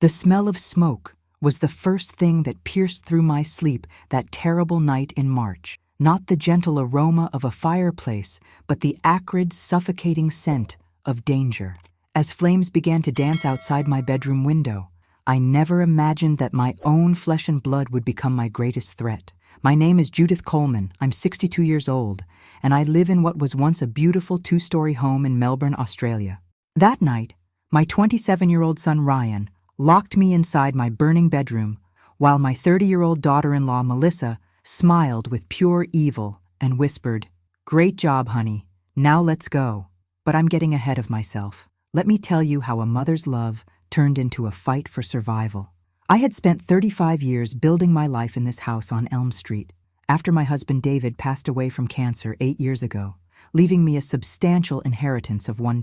The smell of smoke was the first thing that pierced through my sleep that terrible night in March. Not the gentle aroma of a fireplace, but the acrid, suffocating scent of danger. As flames began to dance outside my bedroom window, I never imagined that my own flesh and blood would become my greatest threat. My name is Judith Coleman. I'm 62 years old, and I live in what was once a beautiful two-story home in Melbourne, Australia. That night, my 27-year-old son Ryan locked me inside my burning bedroom, while my 30-year-old daughter-in-law Melissa smiled with pure evil and whispered, "Great job, honey. Now let's go." But I'm getting ahead of myself. Let me tell you how a mother's love turned into a fight for survival. I had spent 35 years building my life in this house on Elm Street after my husband David passed away from cancer 8 years ago, leaving me a substantial inheritance of $1.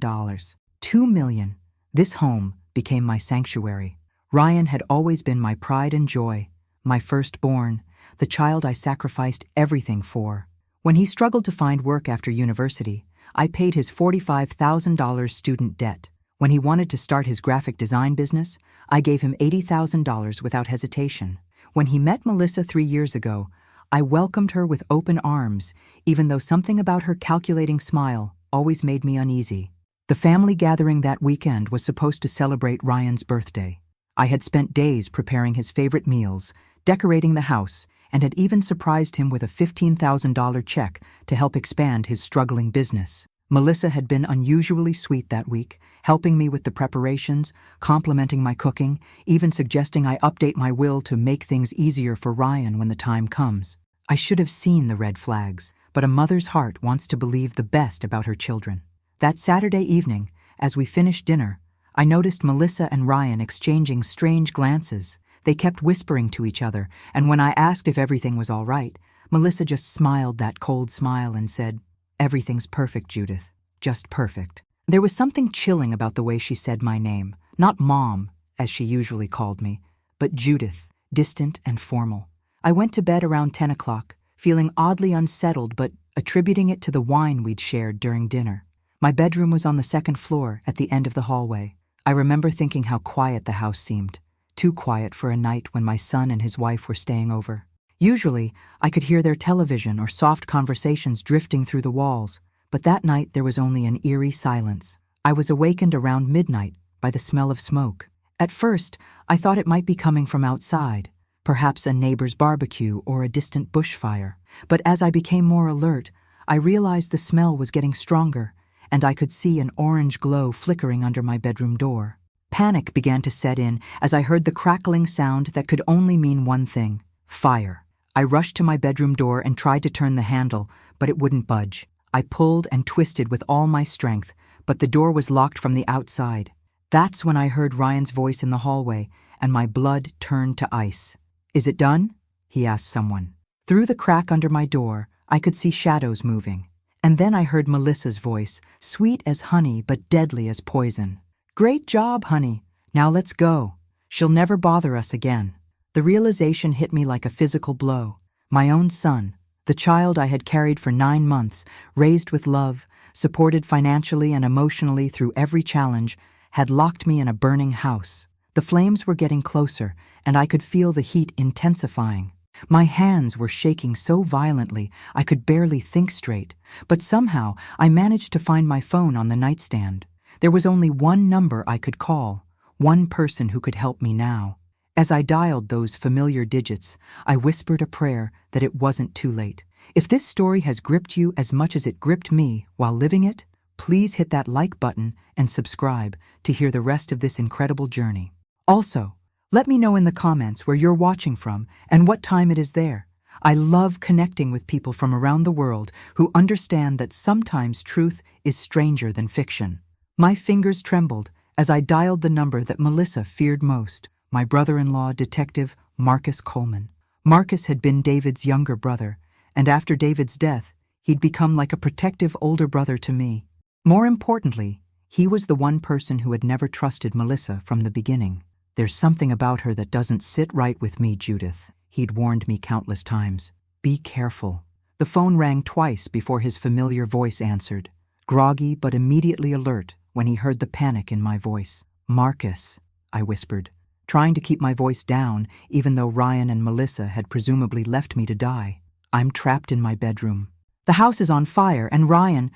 $2 million. This home became my sanctuary. Ryan had always been my pride and joy, my firstborn, the child I sacrificed everything for. When he struggled to find work after university, I paid his $45,000 student debt. When he wanted to start his graphic design business, I gave him $80,000 without hesitation. When he met Melissa 3 years ago, I welcomed her with open arms, even though something about her calculating smile always made me uneasy. The family gathering that weekend was supposed to celebrate Ryan's birthday. I had spent days preparing his favorite meals, decorating the house, and had even surprised him with a $15,000 check to help expand his struggling business. Melissa had been unusually sweet that week, helping me with the preparations, complimenting my cooking, even suggesting I update my will to make things easier for Ryan when the time comes. I should have seen the red flags, but a mother's heart wants to believe the best about her children. That Saturday evening, as we finished dinner, I noticed Melissa and Ryan exchanging strange glances. They kept whispering to each other, and when I asked if everything was all right, Melissa just smiled that cold smile and said, "Everything's perfect, Judith. Just perfect." There was something chilling about the way she said my name, not Mom, as she usually called me, but Judith, distant and formal. I went to bed around 10 o'clock, feeling oddly unsettled but attributing it to the wine we'd shared during dinner. My bedroom was on the second floor at the end of the hallway. I remember thinking how quiet the house seemed, too quiet for a night when my son and his wife were staying over. Usually, I could hear their television or soft conversations drifting through the walls, but that night there was only an eerie silence. I was awakened around midnight by the smell of smoke. At first, I thought it might be coming from outside, perhaps a neighbor's barbecue or a distant bushfire. But as I became more alert, I realized the smell was getting stronger, and I could see an orange glow flickering under my bedroom door. Panic began to set in as I heard the crackling sound that could only mean one thing: fire. I rushed to my bedroom door and tried to turn the handle, but it wouldn't budge. I pulled and twisted with all my strength, but the door was locked from the outside. That's when I heard Ryan's voice in the hallway, and my blood turned to ice. "Is it done?" he asked someone. Through the crack under my door, I could see shadows moving. And then I heard Melissa's voice, sweet as honey but deadly as poison. "Great job, honey. Now let's go. She'll never bother us again." The realization hit me like a physical blow. My own son, the child I had carried for 9 months, raised with love, supported financially and emotionally through every challenge, had locked me in a burning house. The flames were getting closer, and I could feel the heat intensifying. My hands were shaking so violently I could barely think straight, but somehow I managed to find my phone on the nightstand. There was only one number I could call, one person who could help me now. As I dialed those familiar digits, I whispered a prayer that it wasn't too late. If this story has gripped you as much as it gripped me while living it, please hit that like button and subscribe to hear the rest of this incredible journey. Also, let me know in the comments where you're watching from and what time it is there. I love connecting with people from around the world who understand that sometimes truth is stranger than fiction. My fingers trembled as I dialed the number that Melissa feared most, my brother-in-law, Detective Marcus Coleman. Marcus had been David's younger brother, and after David's death, he'd become like a protective older brother to me. More importantly, he was the one person who had never trusted Melissa from the beginning. "There's something about her that doesn't sit right with me, Judith," he'd warned me countless times. "Be careful." The phone rang twice before his familiar voice answered, groggy but immediately alert when he heard the panic in my voice. "Marcus," I whispered, trying to keep my voice down even though Ryan and Melissa had presumably left me to die. I'm trapped in my bedroom. The house is on fire and Ryan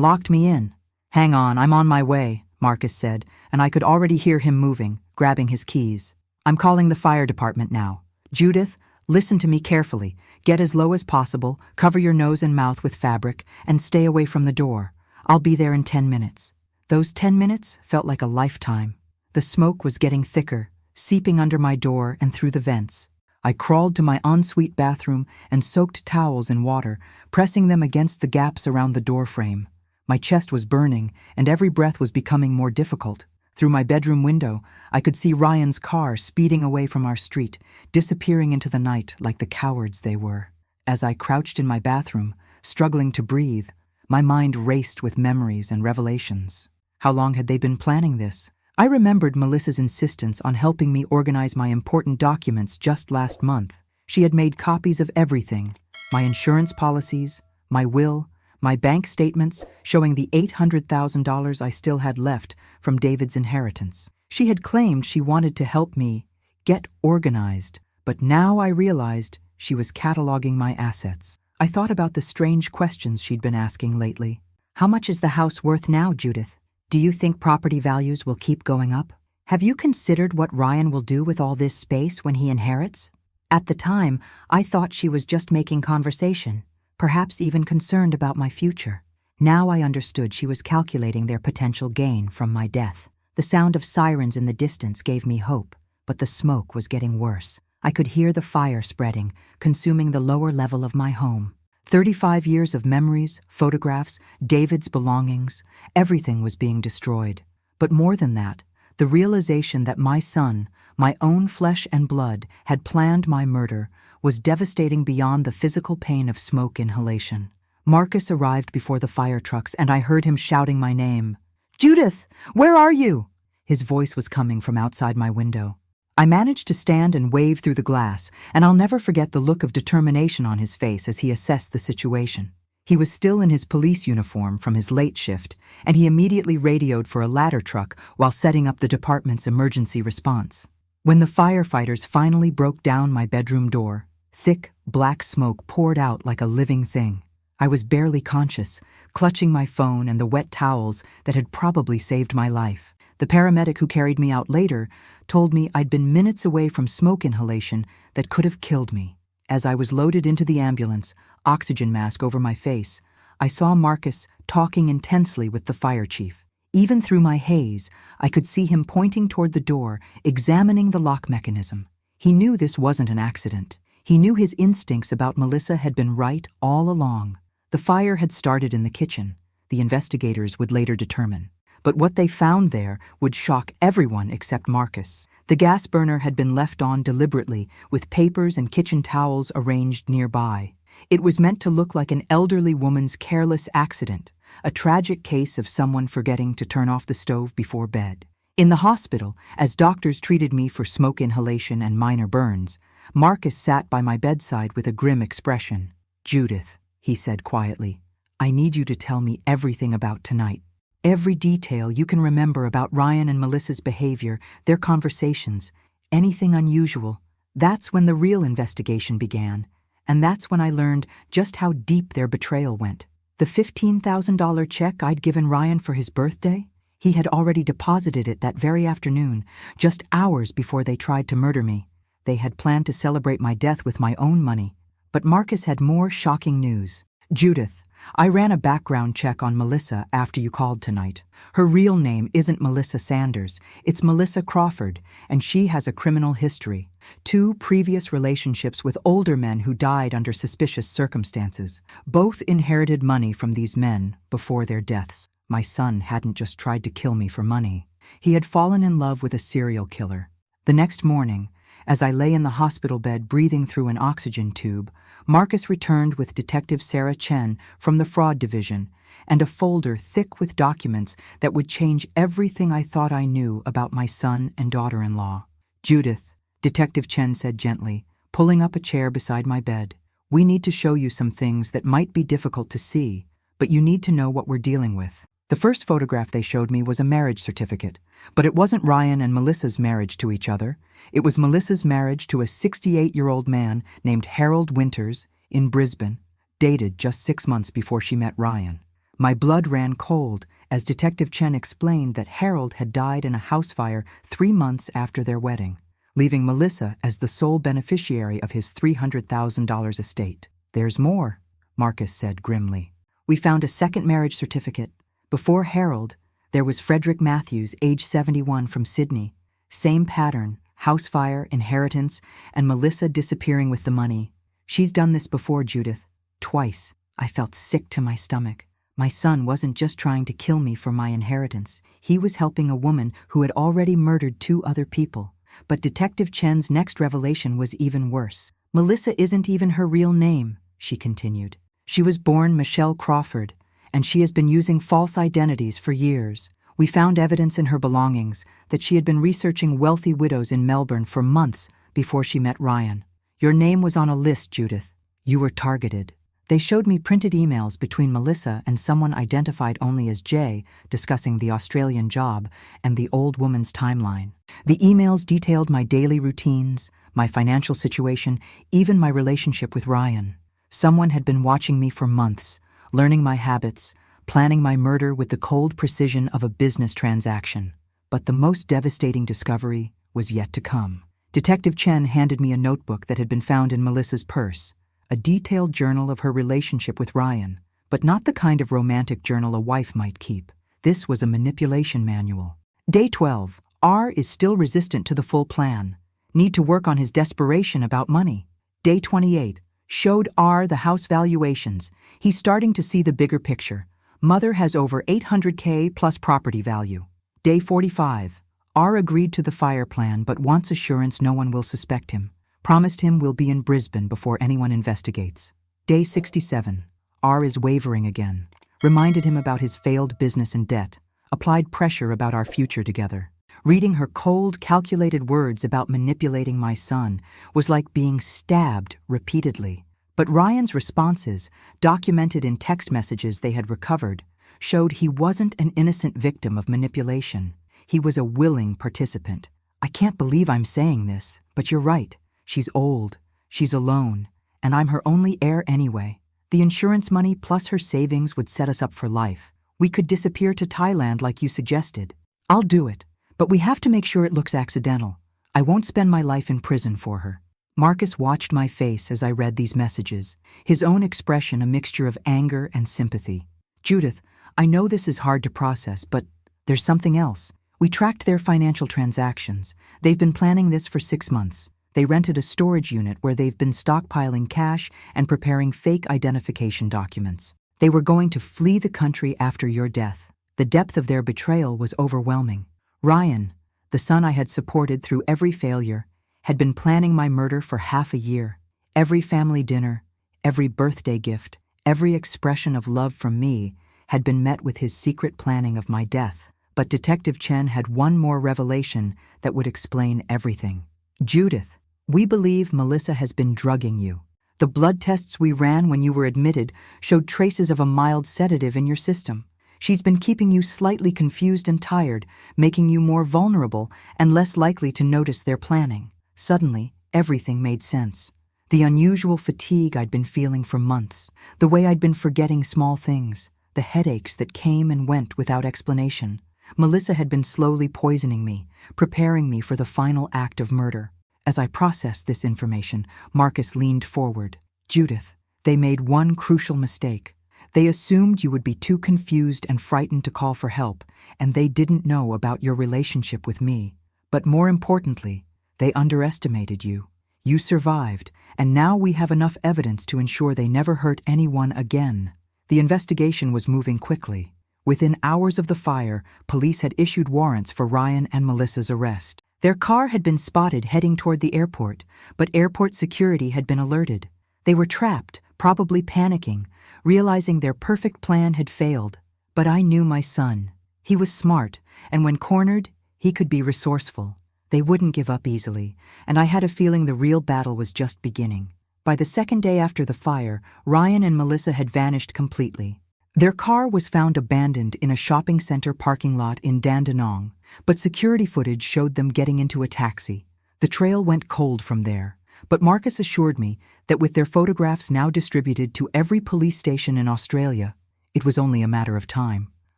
locked me in. Hang on, I'm on my way, Marcus said, and I could already hear him moving, grabbing his keys. I'm calling the fire department now. Judith, listen to me carefully. Get as low as possible, cover your nose and mouth with fabric, and stay away from the door. I'll be there in 10 minutes. Those 10 minutes felt like a lifetime. The smoke was getting thicker, seeping under my door and through the vents. I crawled to my ensuite bathroom and soaked towels in water, pressing them against the gaps around the door frame. My chest was burning, and every breath was becoming more difficult. Through my bedroom window, I could see Ryan's car speeding away from our street, disappearing into the night like the cowards they were. As I crouched in my bathroom, struggling to breathe, my mind raced with memories and revelations. How long had they been planning this? I remembered Melissa's insistence on helping me organize my important documents just last month. She had made copies of everything: my insurance policies, my will, my bank statements showing the $800,000 I still had left from David's inheritance. She had claimed she wanted to help me get organized, but now I realized she was cataloging my assets. I thought about the strange questions she'd been asking lately. How much is the house worth now, Judith? Do you think property values will keep going up? Have you considered what Ryan will do with all this space when he inherits? At the time, I thought she was just making conversation, perhaps even concerned about my future. Now I understood she was calculating their potential gain from my death. The sound of sirens in the distance gave me hope, but the smoke was getting worse. I could hear the fire spreading, consuming the lower level of my home. 35 years of memories, photographs, David's belongings, everything was being destroyed. But more than that, the realization that my son, my own flesh and blood, had planned my murder was devastating beyond the physical pain of smoke inhalation. Marcus arrived before the fire trucks, and I heard him shouting my name. "Judith, where are you?" His voice was coming from outside my window. I managed to stand and wave through the glass, and I'll never forget the look of determination on his face as he assessed the situation. He was still in his police uniform from his late shift, and he immediately radioed for a ladder truck while setting up the department's emergency response. When the firefighters finally broke down my bedroom door, thick, black smoke poured out like a living thing. I was barely conscious, clutching my phone and the wet towels that had probably saved my life. The paramedic who carried me out later told me I'd been minutes away from smoke inhalation that could have killed me. As I was loaded into the ambulance, oxygen mask over my face, I saw Marcus talking intensely with the fire chief. Even through my haze, I could see him pointing toward the door, examining the lock mechanism. He knew this wasn't an accident. He knew his instincts about Melissa had been right all along. The fire had started in the kitchen, the investigators would later determine. But what they found there would shock everyone except Marcus. The gas burner had been left on deliberately, with papers and kitchen towels arranged nearby. It was meant to look like an elderly woman's careless accident, a tragic case of someone forgetting to turn off the stove before bed. In the hospital, as doctors treated me for smoke inhalation and minor burns, Marcus sat by my bedside with a grim expression. "Judith," he said quietly, "I need you to tell me everything about tonight. Every detail you can remember about Ryan and Melissa's behavior, their conversations, anything unusual." That's when the real investigation began, and that's when I learned just how deep their betrayal went. The $15,000 check I'd given Ryan for his birthday? He had already deposited it that very afternoon, just hours before they tried to murder me. They had planned to celebrate my death with my own money. But Marcus had more shocking news. "Judith, I ran a background check on Melissa after you called tonight. Her real name isn't Melissa Sanders, it's Melissa Crawford, and she has a criminal history. 2 previous relationships with older men who died under suspicious circumstances. Both inherited money from these men before their deaths. My son hadn't just tried to kill me for money. He had fallen in love with a serial killer. The next morning, as I lay in the hospital bed breathing through an oxygen tube, Marcus returned with Detective Sarah Chen from the Fraud Division and a folder thick with documents that would change everything I thought I knew about my son and daughter-in-law. "Judith," Detective Chen said gently, pulling up a chair beside my bed, "we need to show you some things that might be difficult to see, but you need to know what we're dealing with. The first photograph they showed me was a marriage certificate, but it wasn't Ryan and Melissa's marriage to each other. It was Melissa's marriage to a 68-year-old man named Harold Winters in Brisbane, dated just 6 months before she met Ryan. My blood ran cold as Detective Chen explained that Harold had died in a house fire 3 months after their wedding, leaving Melissa as the sole beneficiary of his $300,000 estate. "There's more," Marcus said grimly. "We found a second marriage certificate. Before Harold, there was Frederick Matthews, age 71, from Sydney. Same pattern, house fire, inheritance, and Melissa disappearing with the money. She's done this before, Judith. Twice." I felt sick to my stomach. My son wasn't just trying to kill me for my inheritance. He was helping a woman who had already murdered 2 other people. But Detective Chen's next revelation was even worse. "Melissa isn't even her real name," she continued. "She was born Michelle Crawford, and she has been using false identities for years. We found evidence in her belongings that she had been researching wealthy widows in Melbourne for months before she met Ryan. Your name was on a list, Judith. You were targeted." They showed me printed emails between Melissa and someone identified only as Jay discussing the Australian job and the old woman's timeline. The emails detailed my daily routines, my financial situation, even my relationship with Ryan. Someone had been watching me for months, learning my habits, planning my murder with the cold precision of a business transaction. But the most devastating discovery was yet to come. Detective Chen handed me a notebook that had been found in Melissa's purse, a detailed journal of her relationship with Ryan, but not the kind of romantic journal a wife might keep. This was a manipulation manual. Day 12. R is still resistant to the full plan. Need to work on his desperation about money. Day 28. Showed R the house valuations. He's starting to see the bigger picture. Mother has over $800K plus property value. Day 45. R agreed to the fire plan but wants assurance no one will suspect him. Promised him we'll be in Brisbane before anyone investigates. Day 67. R is wavering again. Reminded him about his failed business and debt. Applied pressure about our future together. Reading her cold, calculated words about manipulating my son was like being stabbed repeatedly. But Ryan's responses, documented in text messages they had recovered, showed he wasn't an innocent victim of manipulation. He was a willing participant. "I can't believe I'm saying this, but you're right. She's old, she's alone, and I'm her only heir anyway. The insurance money plus her savings would set us up for life. We could disappear to Thailand like you suggested. I'll do it, but we have to make sure it looks accidental. I won't spend my life in prison for her." Marcus watched my face as I read these messages, his own expression a mixture of anger and sympathy. "Judith, I know this is hard to process, but there's something else. We tracked their financial transactions. They've been planning this for 6 months. They rented a storage unit where they've been stockpiling cash and preparing fake identification documents. They were going to flee the country after your death. The depth of their betrayal was overwhelming. Ryan, the son I had supported through every failure, had been planning my murder for half a year. Every family dinner, every birthday gift, every expression of love from me had been met with his secret planning of my death. But Detective Chen had one more revelation that would explain everything. "Judith, we believe Melissa has been drugging you. The blood tests we ran when you were admitted showed traces of a mild sedative in your system. She's been keeping you slightly confused and tired, making you more vulnerable and less likely to notice their planning." Suddenly, everything made sense. The unusual fatigue I'd been feeling for months, the way I'd been forgetting small things, the headaches that came and went without explanation. Melissa had been slowly poisoning me, preparing me for the final act of murder. As I processed this information, Marcus leaned forward. "Judith, they made one crucial mistake. They assumed you would be too confused and frightened to call for help, and they didn't know about your relationship with me. But more importantly, they underestimated you. You survived, and now we have enough evidence to ensure they never hurt anyone again." The investigation was moving quickly. Within hours of the fire, police had issued warrants for Ryan and Melissa's arrest. Their car had been spotted heading toward the airport, but airport security had been alerted. They were trapped, probably panicking, realizing their perfect plan had failed. But I knew my son. He was smart, and when cornered, he could be resourceful. They wouldn't give up easily, and I had a feeling the real battle was just beginning. By the second day after the fire, Ryan and Melissa had vanished completely. Their car was found abandoned in a shopping center parking lot in Dandenong, but security footage showed them getting into a taxi. The trail went cold from there, but Marcus assured me that with their photographs now distributed to every police station in Australia, it was only a matter of time.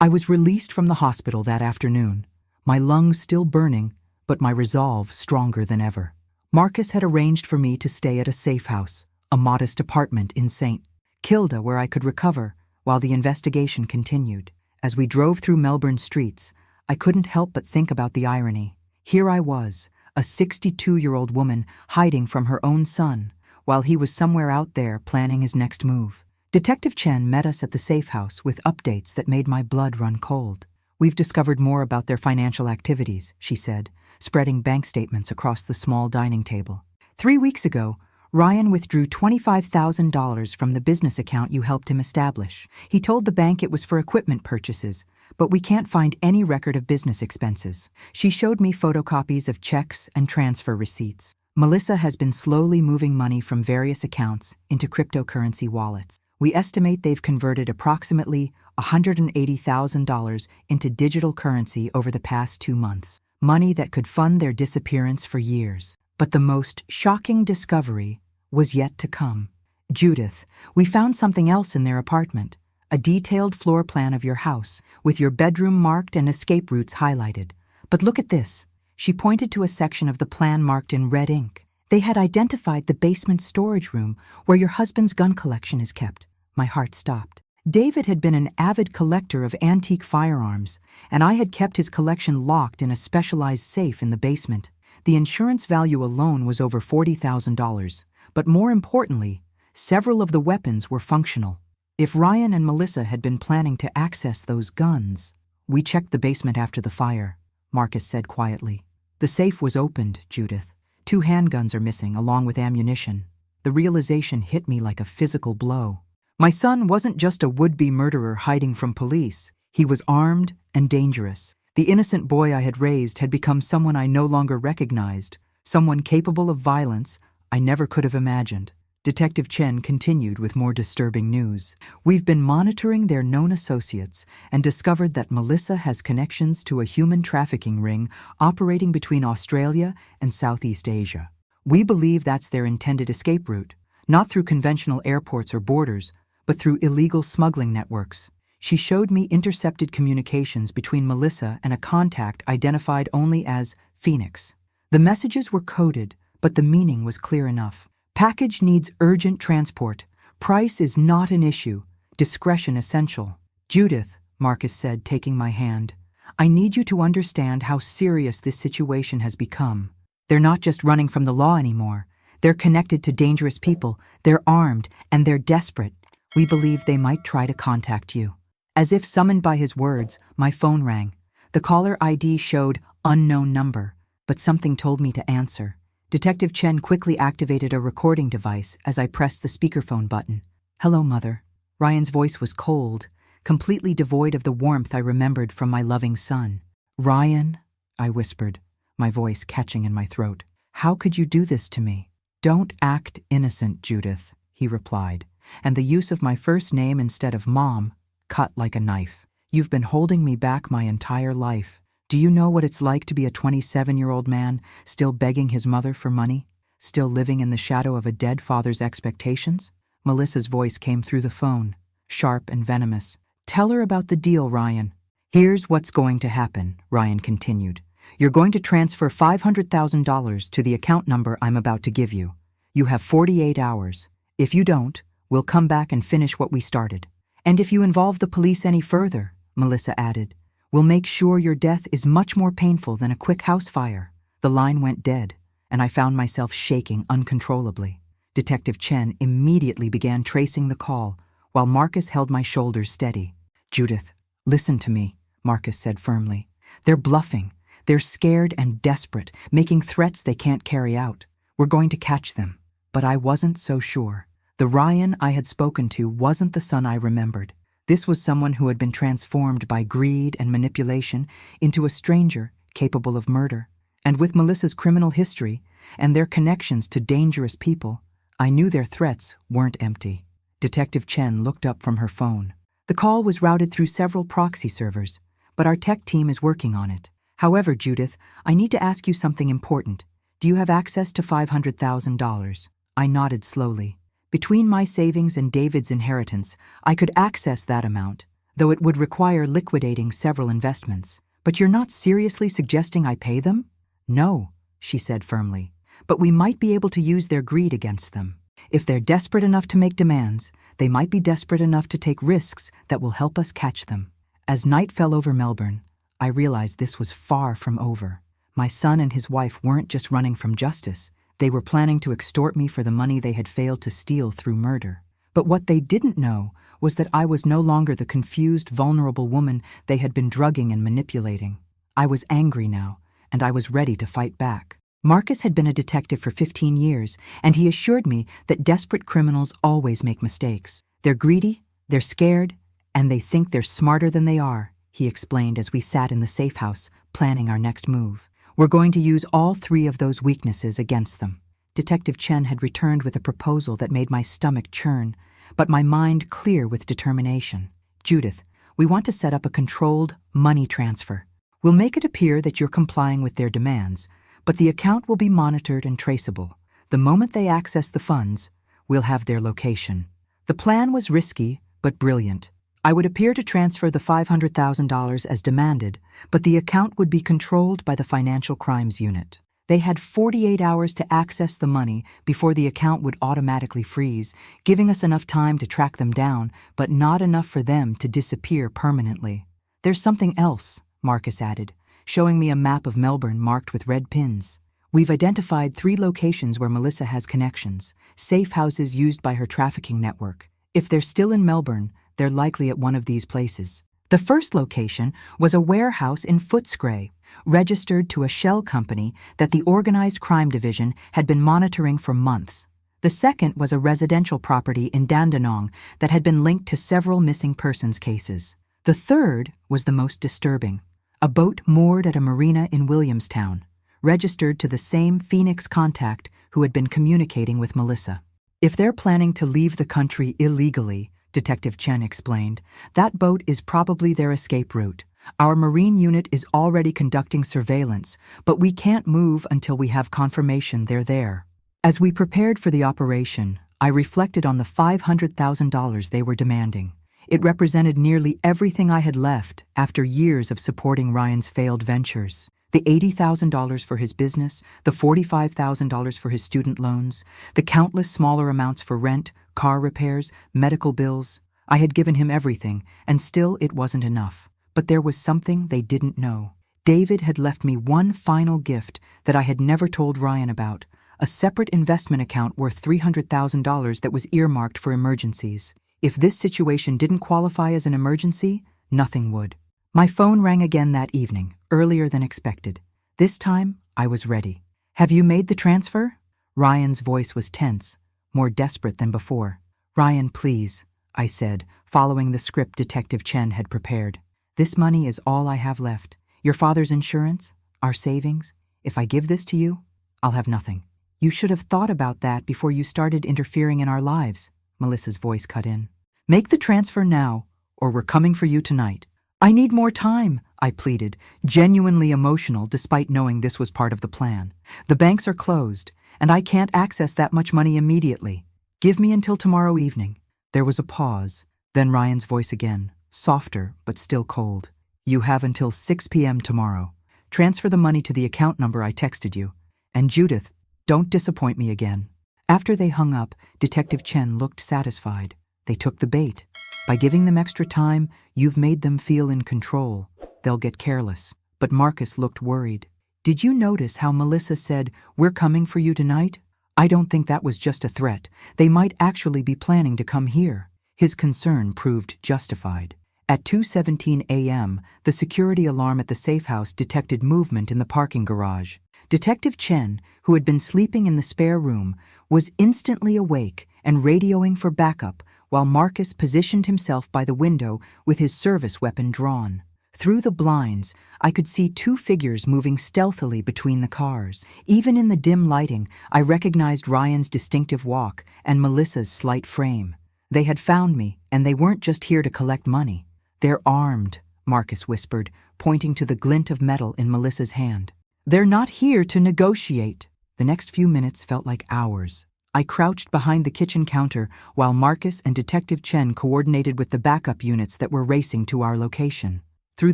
I was released from the hospital that afternoon, my lungs still burning, but my resolve stronger than ever. Marcus had arranged for me to stay at a safe house, a modest apartment in St. Kilda where I could recover while the investigation continued. As we drove through Melbourne streets, I couldn't help but think about the irony. Here I was, a 62-year-old woman hiding from her own son, while he was somewhere out there planning his next move. Detective Chen met us at the safe house with updates that made my blood run cold. "We've discovered more about their financial activities," she said, spreading bank statements across the small dining table. 3 weeks ago, Ryan withdrew $25,000 from the business account you helped him establish. He told the bank it was for equipment purchases, but we can't find any record of business expenses. She showed me photocopies of checks and transfer receipts. Melissa has been slowly moving money from various accounts into cryptocurrency wallets. We estimate they've converted approximately $180,000 into digital currency over the past 2 months, money that could fund their disappearance for years. But the most shocking discovery was yet to come. "Judith, we found something else in their apartment, a detailed floor plan of your house, with your bedroom marked and escape routes highlighted. But look at this." She pointed to a section of the plan marked in red ink. "They had identified the basement storage room where your husband's gun collection is kept." My heart stopped. David had been an avid collector of antique firearms, and I had kept his collection locked in a specialized safe in the basement. The insurance value alone was over $40,000, but more importantly, several of the weapons were functional. If Ryan and Melissa had been planning to access those guns— "We checked the basement after the fire," Marcus said quietly. "The safe was opened, Judith. 2 handguns are missing, along with ammunition." The realization hit me like a physical blow. My son wasn't just a would-be murderer hiding from police. He was armed and dangerous. The innocent boy I had raised had become someone I no longer recognized, someone capable of violence I never could have imagined. Detective Chen continued with more disturbing news. "We've been monitoring their known associates and discovered that Melissa has connections to a human trafficking ring operating between Australia and Southeast Asia. We believe that's their intended escape route, not through conventional airports or borders, but through illegal smuggling networks." She showed me intercepted communications between Melissa and a contact identified only as Phoenix. The messages were coded, but the meaning was clear enough. "Package needs urgent transport. Price is not an issue. Discretion essential." "Judith," Marcus said, taking my hand, "I need you to understand how serious this situation has become. They're not just running from the law anymore. They're connected to dangerous people, they're armed, and they're desperate. We believe they might try to contact you." As if summoned by his words, my phone rang. The caller ID showed unknown number, but something told me to answer. Detective Chen quickly activated a recording device as I pressed the speakerphone button. "Hello, Mother." Ryan's voice was cold, completely devoid of the warmth I remembered from my loving son. "Ryan," I whispered, my voice catching in my throat. "How could you do this to me?" "Don't act innocent, Judith," he replied, and the use of my first name instead of Mom cut like a knife. "You've been holding me back my entire life. Do you know what it's like to be a 27-year-old man, still begging his mother for money? Still living in the shadow of a dead father's expectations?" Melissa's voice came through the phone, sharp and venomous. "Tell her about the deal, Ryan." "Here's what's going to happen," Ryan continued. "You're going to transfer $500,000 to the account number I'm about to give you. You have 48 hours. If you don't, we'll come back and finish what we started. And if you involve the police any further," Melissa added, "we'll make sure your death is much more painful than a quick house fire." The line went dead, and I found myself shaking uncontrollably. Detective Chen immediately began tracing the call, while Marcus held my shoulders steady. "Judith, listen to me," Marcus said firmly. "They're bluffing. They're scared and desperate, making threats they can't carry out. We're going to catch them." But I wasn't so sure. The Ryan I had spoken to wasn't the son I remembered. This was someone who had been transformed by greed and manipulation into a stranger capable of murder. And with Melissa's criminal history and their connections to dangerous people, I knew their threats weren't empty. Detective Chen looked up from her phone. The call was routed through several proxy servers, but our tech team is working on it. However, Judith, I need to ask you something important. Do you have access to $500,000? I nodded slowly. Between my savings and David's inheritance, I could access that amount, though it would require liquidating several investments. But you're not seriously suggesting I pay them? No, she said firmly. But we might be able to use their greed against them. If they're desperate enough to make demands, they might be desperate enough to take risks that will help us catch them. As night fell over Melbourne, I realized this was far from over. My son and his wife weren't just running from justice. They were planning to extort me for the money they had failed to steal through murder. But what they didn't know was that I was no longer the confused, vulnerable woman they had been drugging and manipulating. I was angry now, and I was ready to fight back. Marcus had been a detective for 15 years, and he assured me that desperate criminals always make mistakes. They're greedy, they're scared, and they think they're smarter than they are, he explained as we sat in the safe house, planning our next move. We're going to use all three of those weaknesses against them. Detective Chen had returned with a proposal that made my stomach churn, but my mind clear with determination. Judith, we want to set up a controlled money transfer. We'll make it appear that you're complying with their demands, but the account will be monitored and traceable. The moment they access the funds, we'll have their location. The plan was risky, but brilliant. I would appear to transfer the $500,000 as demanded, but the account would be controlled by the Financial Crimes Unit. They had 48 hours to access the money before the account would automatically freeze, giving us enough time to track them down, but not enough for them to disappear permanently. There's something else, Marcus added, showing me a map of Melbourne marked with red pins. We've identified 3 locations where Melissa has connections, safe houses used by her trafficking network. If they're still in Melbourne, they're likely at one of these places. The first location was a warehouse in Footscray, registered to a shell company that the Organized Crime Division had been monitoring for months. The second was a residential property in Dandenong that had been linked to several missing persons cases. The third was the most disturbing. A boat moored at a marina in Williamstown, registered to the same Phoenix contact who had been communicating with Melissa. If they're planning to leave the country illegally, Detective Chen explained, that boat is probably their escape route. Our marine unit is already conducting surveillance, but we can't move until we have confirmation they're there. As we prepared for the operation, I reflected on the $500,000 they were demanding. It represented nearly everything I had left after years of supporting Ryan's failed ventures. The $80,000 for his business, the $45,000 for his student loans, the countless smaller amounts for rent, car repairs, medical bills. I had given him everything, and still it wasn't enough. But there was something they didn't know. David had left me one final gift that I had never told Ryan about, a separate investment account worth $300,000 that was earmarked for emergencies. If this situation didn't qualify as an emergency, nothing would. My phone rang again that evening, earlier than expected. This time, I was ready. Have you made the transfer? Ryan's voice was tense, more desperate than before. Ryan, please, I said, following the script Detective Chen had prepared. This money is all I have left. Your father's insurance, our savings. If I give this to you, I'll have nothing. You should have thought about that before you started interfering in our lives, Melissa's voice cut in. Make the transfer now, or we're coming for you tonight. I need more time, I pleaded, genuinely emotional despite knowing this was part of the plan. The banks are closed, and I can't access that much money immediately. Give me until tomorrow evening. There was a pause, then Ryan's voice again, softer but still cold. You have until 6 p.m. tomorrow. Transfer the money to the account number I texted you. And Judith, don't disappoint me again. After they hung up, Detective Chen looked satisfied. They took the bait. By giving them extra time, you've made them feel in control. They'll get careless. But Marcus looked worried. Did you notice how Melissa said, "We're coming for you tonight"? I don't think that was just a threat. They might actually be planning to come here. His concern proved justified. At 2:17 a.m., the security alarm at the safe house detected movement in the parking garage. Detective Chen, who had been sleeping in the spare room, was instantly awake and radioing for backup while Marcus positioned himself by the window with his service weapon drawn. Through the blinds, I could see 2 figures moving stealthily between the cars. Even in the dim lighting, I recognized Ryan's distinctive walk and Melissa's slight frame. They had found me, And they weren't just here to collect money. They're armed, Marcus whispered, pointing to the glint of metal in Melissa's hand. They're not here to negotiate. The next few minutes felt like hours. I crouched behind the kitchen counter while Marcus and Detective Chen coordinated with the backup units that were racing to our location. Through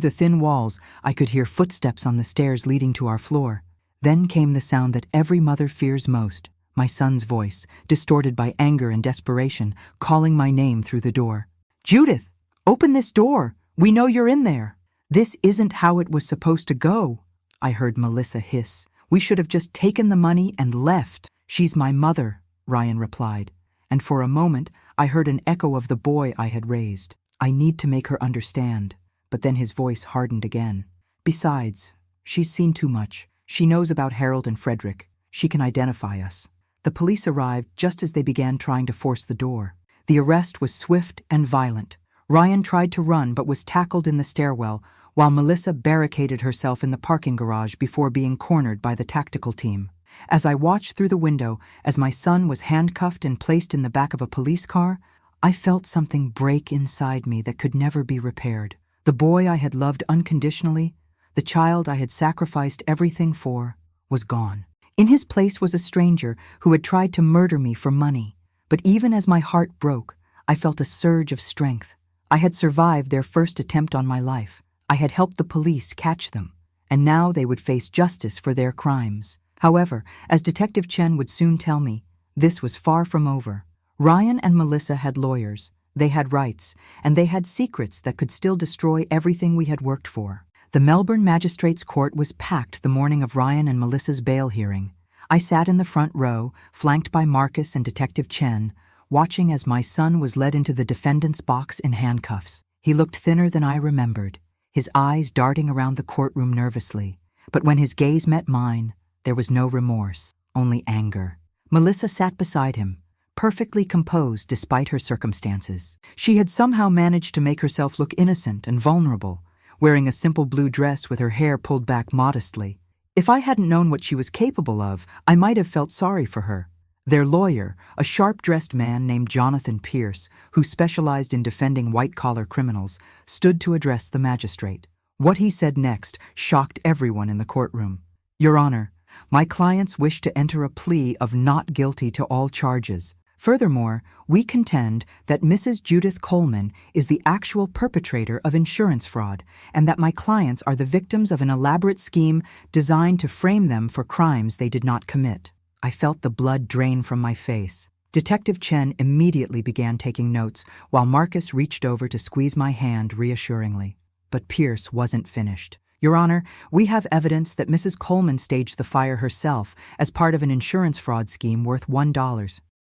the thin walls, I could hear footsteps on the stairs leading to our floor. Then came the sound that every mother fears most, my son's voice, distorted by anger and desperation, calling my name through the door. "Judith, open this door! We know you're in there!" "This isn't how it was supposed to go," I heard Melissa hiss. "We should have just taken the money and left." "She's my mother," Ryan replied, and for a moment I heard an echo of the boy I had raised. "I need to make her understand." But then his voice hardened again. "Besides, she's seen too much. She knows about Harold and Frederick. She can identify us." The police arrived just as they began trying to force the door. The arrest was swift and violent. Ryan tried to run but was tackled in the stairwell, while Melissa barricaded herself in the parking garage before being cornered by the tactical team. As I watched through the window, as my son was handcuffed and placed in the back of a police car, I felt something break inside me that could never be repaired. The boy I had loved unconditionally, the child I had sacrificed everything for, was gone. In his place was a stranger who had tried to murder me for money. But even as my heart broke, I felt a surge of strength. I had survived their first attempt on my life. I had helped the police catch them, and now they would face justice for their crimes. However, as Detective Chen would soon tell me, this was far from over. Ryan and Melissa had lawyers. They had rights, and they had secrets that could still destroy everything we had worked for. The Melbourne Magistrates' Court was packed the morning of Ryan and Melissa's bail hearing. I sat in the front row, flanked by Marcus and Detective Chen, watching as my son was led into the defendant's box in handcuffs. He looked thinner than I remembered, his eyes darting around the courtroom nervously. But when his gaze met mine, there was no remorse, only anger. Melissa sat beside him, perfectly composed despite her circumstances. She had somehow managed to make herself look innocent and vulnerable, wearing a simple blue dress with her hair pulled back modestly. If I hadn't known what she was capable of, I might have felt sorry for her. Their lawyer, a sharp-dressed man named Jonathan Pierce, who specialized in defending white-collar criminals, stood to address the magistrate. What he said next shocked everyone in the courtroom. "Your Honor, my clients wish to enter a plea of not guilty to all charges. Furthermore, we contend that Mrs. Judith Coleman is the actual perpetrator of insurance fraud, and that my clients are the victims of an elaborate scheme designed to frame them for crimes they did not commit." I felt the blood drain from my face. Detective Chen immediately began taking notes, while Marcus reached over to squeeze my hand reassuringly. But Pierce wasn't finished. "Your Honor, we have evidence that Mrs. Coleman staged the fire herself as part of an insurance fraud scheme worth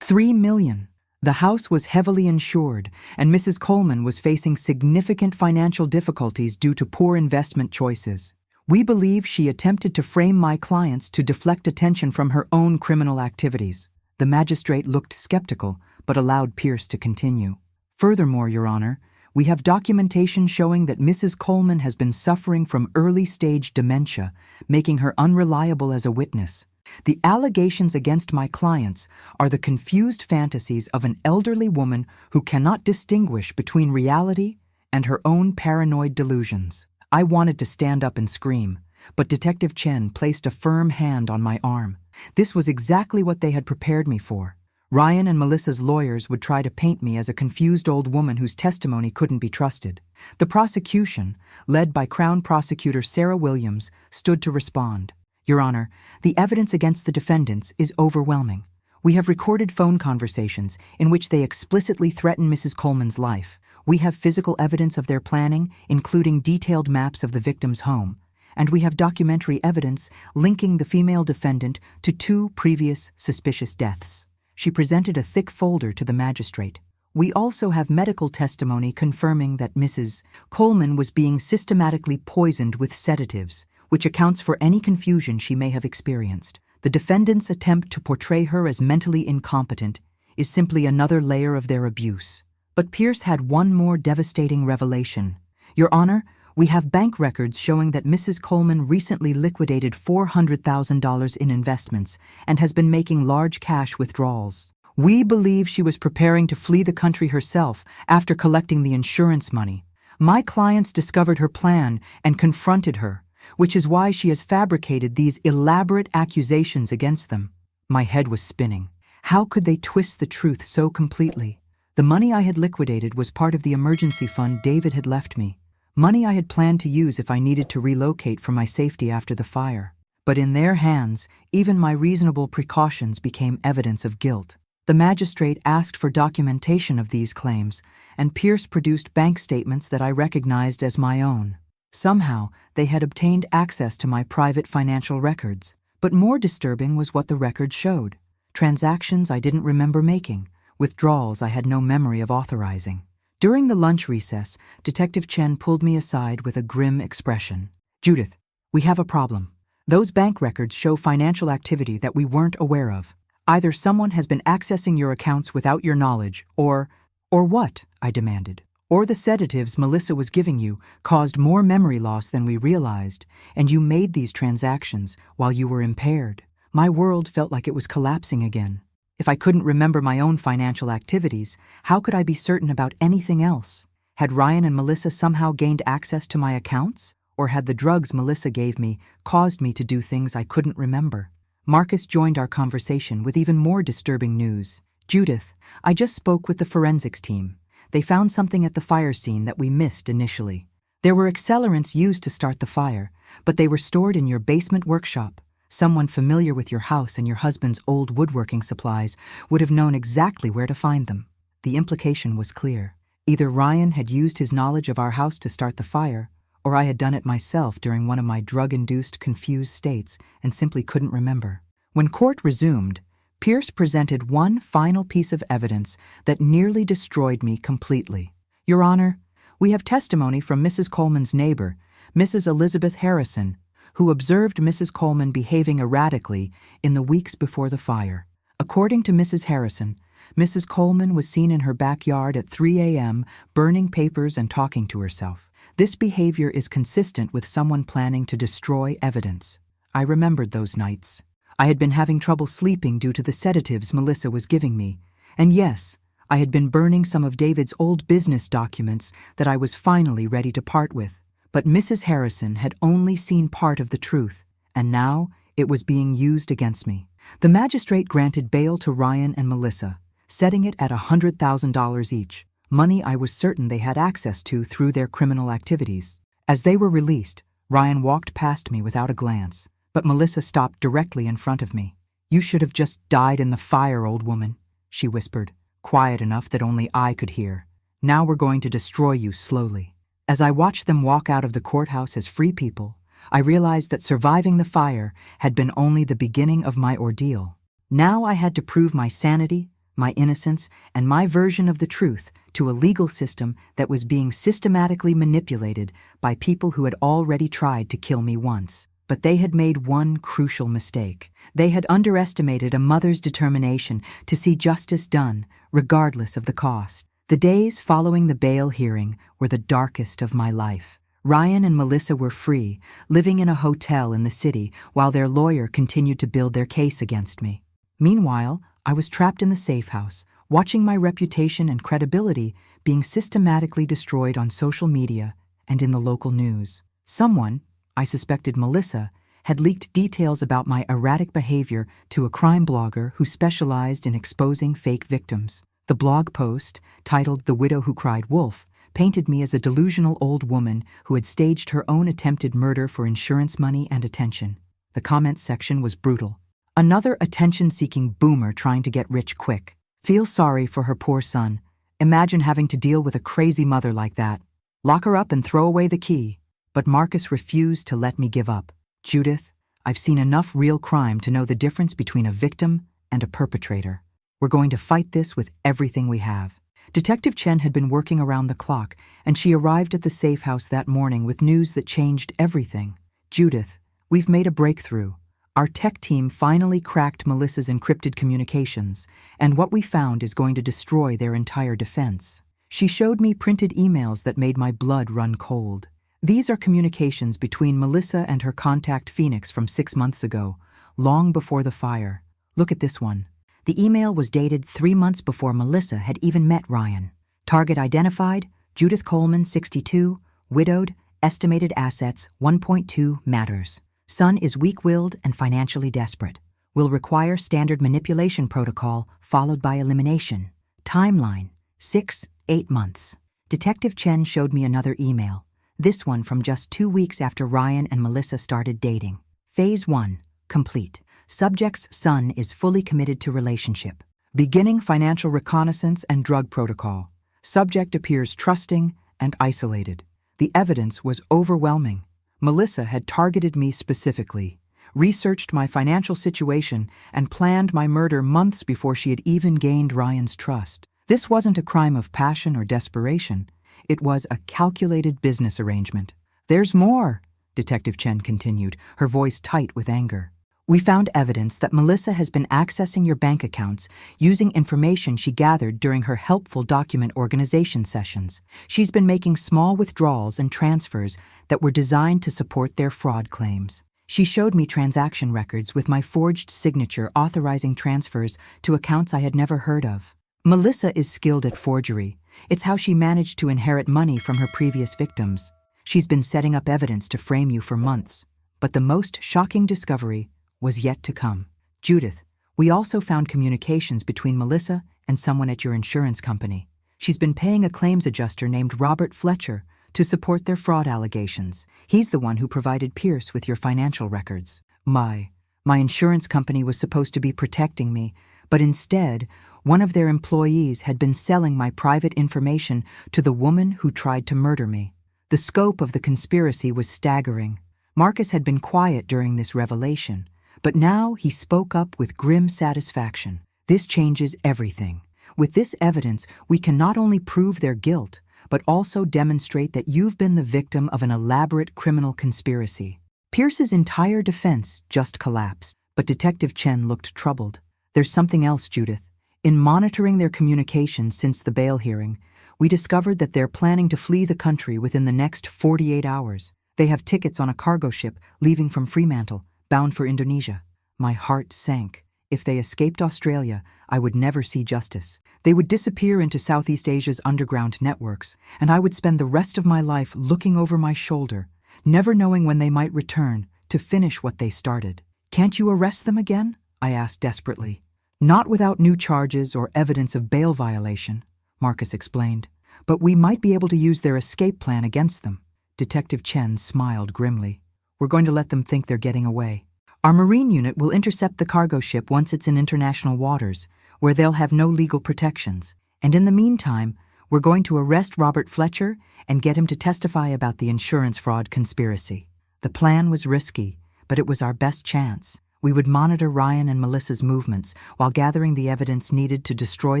$3 million. The house was heavily insured, and Mrs. Coleman was facing significant financial difficulties due to poor investment choices. We believe she attempted to frame my clients to deflect attention from her own criminal activities." The magistrate looked skeptical, but allowed Pierce to continue. "Furthermore, Your Honor, we have documentation showing that Mrs. Coleman has been suffering from early-stage dementia, making her unreliable as a witness. The allegations against my clients are the confused fantasies of an elderly woman who cannot distinguish between reality and her own paranoid delusions." I wanted to stand up and scream, but Detective Chen placed a firm hand on my arm. This was exactly what they had prepared me for. Ryan and Melissa's lawyers would try to paint me as a confused old woman whose testimony couldn't be trusted. The prosecution, led by Crown Prosecutor Sarah Williams, stood to respond. "Your Honor, the evidence against the defendants is overwhelming. We have recorded phone conversations in which they explicitly threaten Mrs. Coleman's life. We have physical evidence of their planning, including detailed maps of the victim's home. And we have documentary evidence linking the female defendant to 2 previous suspicious deaths." She presented a thick folder to the magistrate. "We also have medical testimony confirming that Mrs. Coleman was being systematically poisoned with sedatives, which accounts for any confusion she may have experienced. The defendant's attempt to portray her as mentally incompetent is simply another layer of their abuse." But Pierce had one more devastating revelation. "Your Honor, we have bank records showing that Mrs. Coleman recently liquidated $400,000 in investments and has been making large cash withdrawals. We believe she was preparing to flee the country herself after collecting the insurance money. My clients discovered her plan and confronted her, which is why she has fabricated these elaborate accusations against them. My head was spinning. How could they twist the truth so completely? The money I had liquidated was part of the emergency fund David had left me, money I had planned to use if I needed to relocate for my safety after the fire. But in their hands, even my reasonable precautions became evidence of guilt. The magistrate asked for documentation of these claims, and Pierce produced bank statements that I recognized as my own. Somehow, they had obtained access to my private financial records. But more disturbing was what the records showed. Transactions I didn't remember making, withdrawals I had no memory of authorizing. During the lunch recess, Detective Chen pulled me aside with a grim expression. "Judith, we have a problem. Those bank records show financial activity that we weren't aware of. Either someone has been accessing your accounts without your knowledge, or what?" I demanded. "Or the sedatives Melissa was giving you caused more memory loss than we realized, and you made these transactions while you were impaired." My world felt like it was collapsing again. If I couldn't remember my own financial activities, how could I be certain about anything else? Had Ryan and Melissa somehow gained access to my accounts? Or had the drugs Melissa gave me caused me to do things I couldn't remember? Marcus joined our conversation with even more disturbing news. "Judith, I just spoke with the forensics team. They found something at the fire scene that we missed initially. There were accelerants used to start the fire, but they were stored in your basement workshop. Someone familiar with your house and your husband's old woodworking supplies would have known exactly where to find them." The implication was clear. Either Ryan had used his knowledge of our house to start the fire, or I had done it myself during one of my drug-induced confused states and simply couldn't remember. When court resumed, Pierce presented one final piece of evidence that nearly destroyed me completely. "Your Honor, we have testimony from Mrs. Coleman's neighbor, Mrs. Elizabeth Harrison, who observed Mrs. Coleman behaving erratically in the weeks before the fire. According to Mrs. Harrison, Mrs. Coleman was seen in her backyard at 3 a.m. burning papers and talking to herself. This behavior is consistent with someone planning to destroy evidence." I remembered those nights. I had been having trouble sleeping due to the sedatives Melissa was giving me. And yes, I had been burning some of David's old business documents that I was finally ready to part with. But Mrs. Harrison had only seen part of the truth, and now it was being used against me. The magistrate granted bail to Ryan and Melissa, setting it at $100,000 each, money I was certain they had access to through their criminal activities. As they were released, Ryan walked past me without a glance, but Melissa stopped directly in front of me. "You should have just died in the fire, old woman," she whispered, quiet enough that only I could hear. "Now we're going to destroy you slowly." As I watched them walk out of the courthouse as free people, I realized that surviving the fire had been only the beginning of my ordeal. Now I had to prove my sanity, my innocence, and my version of the truth to a legal system that was being systematically manipulated by people who had already tried to kill me once. But they had made one crucial mistake. They had underestimated a mother's determination to see justice done, regardless of the cost. The days following the bail hearing were the darkest of my life. Ryan and Melissa were free, living in a hotel in the city while their lawyer continued to build their case against me. Meanwhile, I was trapped in the safe house, watching my reputation and credibility being systematically destroyed on social media and in the local news. Someone, I suspected Melissa, had leaked details about my erratic behavior to a crime blogger who specialized in exposing fake victims. The blog post, titled "The Widow Who Cried Wolf," painted me as a delusional old woman who had staged her own attempted murder for insurance money and attention. The comments section was brutal. Another attention-seeking boomer trying to get rich quick. Feel sorry for her poor son. Imagine having to deal with a crazy mother like that. Lock her up and throw away the key. But Marcus refused to let me give up. "Judith, I've seen enough real crime to know the difference between a victim and a perpetrator. We're going to fight this with everything we have." Detective Chen had been working around the clock, and she arrived at the safe house that morning with news that changed everything. "Judith, we've made a breakthrough. Our tech team finally cracked Melissa's encrypted communications, and what we found is going to destroy their entire defense." She showed me printed emails that made my blood run cold. These are communications between Melissa and her contact Phoenix from 6 months ago, long before the fire. Look at this one. The email was dated 3 months before Melissa had even met Ryan. Target identified, Judith Coleman, 62, widowed, estimated assets, 1.2 matters. Son is weak-willed and financially desperate. Will require standard manipulation protocol followed by elimination. Timeline, 6-8 months. Detective Chen showed me another email, this one from just 2 weeks after Ryan and Melissa started dating. Phase 1, complete. Subject's son is fully committed to relationship. Beginning financial reconnaissance and drug protocol. Subject appears trusting and isolated. The evidence was overwhelming. Melissa had targeted me specifically, researched my financial situation, and planned my murder months before she had even gained Ryan's trust. This wasn't a crime of passion or desperation. It was a calculated business arrangement. "There's more," Detective Chen continued, her voice tight with anger. "We found evidence that Melissa has been accessing your bank accounts using information she gathered during her helpful document organization sessions. She's been making small withdrawals and transfers that were designed to support their fraud claims. She showed me transaction records with my forged signature authorizing transfers to accounts I had never heard of. Melissa is skilled at forgery. It's how she managed to inherit money from her previous victims. She's been setting up evidence to frame you for months. But the most shocking discovery was yet to come. Judith, we also found communications between Melissa and someone at your insurance company. She's been paying a claims adjuster named Robert Fletcher to support their fraud allegations. He's the one who provided Pierce with your financial records. My insurance company was supposed to be protecting me, but instead, one of their employees had been selling my private information to the woman who tried to murder me. The scope of the conspiracy was staggering. Marcus had been quiet during this revelation, but now he spoke up with grim satisfaction. This changes everything. With this evidence, we can not only prove their guilt, but also demonstrate that you've been the victim of an elaborate criminal conspiracy. Pierce's entire defense just collapsed, but Detective Chen looked troubled. There's something else, Judith. In monitoring their communications since the bail hearing, we discovered that they're planning to flee the country within the next 48 hours. They have tickets on a cargo ship leaving from Fremantle, bound for Indonesia. My heart sank. If they escaped Australia, I would never see justice. They would disappear into Southeast Asia's underground networks, and I would spend the rest of my life looking over my shoulder, never knowing when they might return to finish what they started. "Can't you arrest them again?" I asked desperately. "Not without new charges or evidence of bail violation," Marcus explained. "But we might be able to use their escape plan against them." Detective Chen smiled grimly. "We're going to let them think they're getting away. Our Marine unit will intercept the cargo ship once it's in international waters, where they'll have no legal protections. And in the meantime, we're going to arrest Robert Fletcher and get him to testify about the insurance fraud conspiracy." The plan was risky, but it was our best chance. We would monitor Ryan and Melissa's movements while gathering the evidence needed to destroy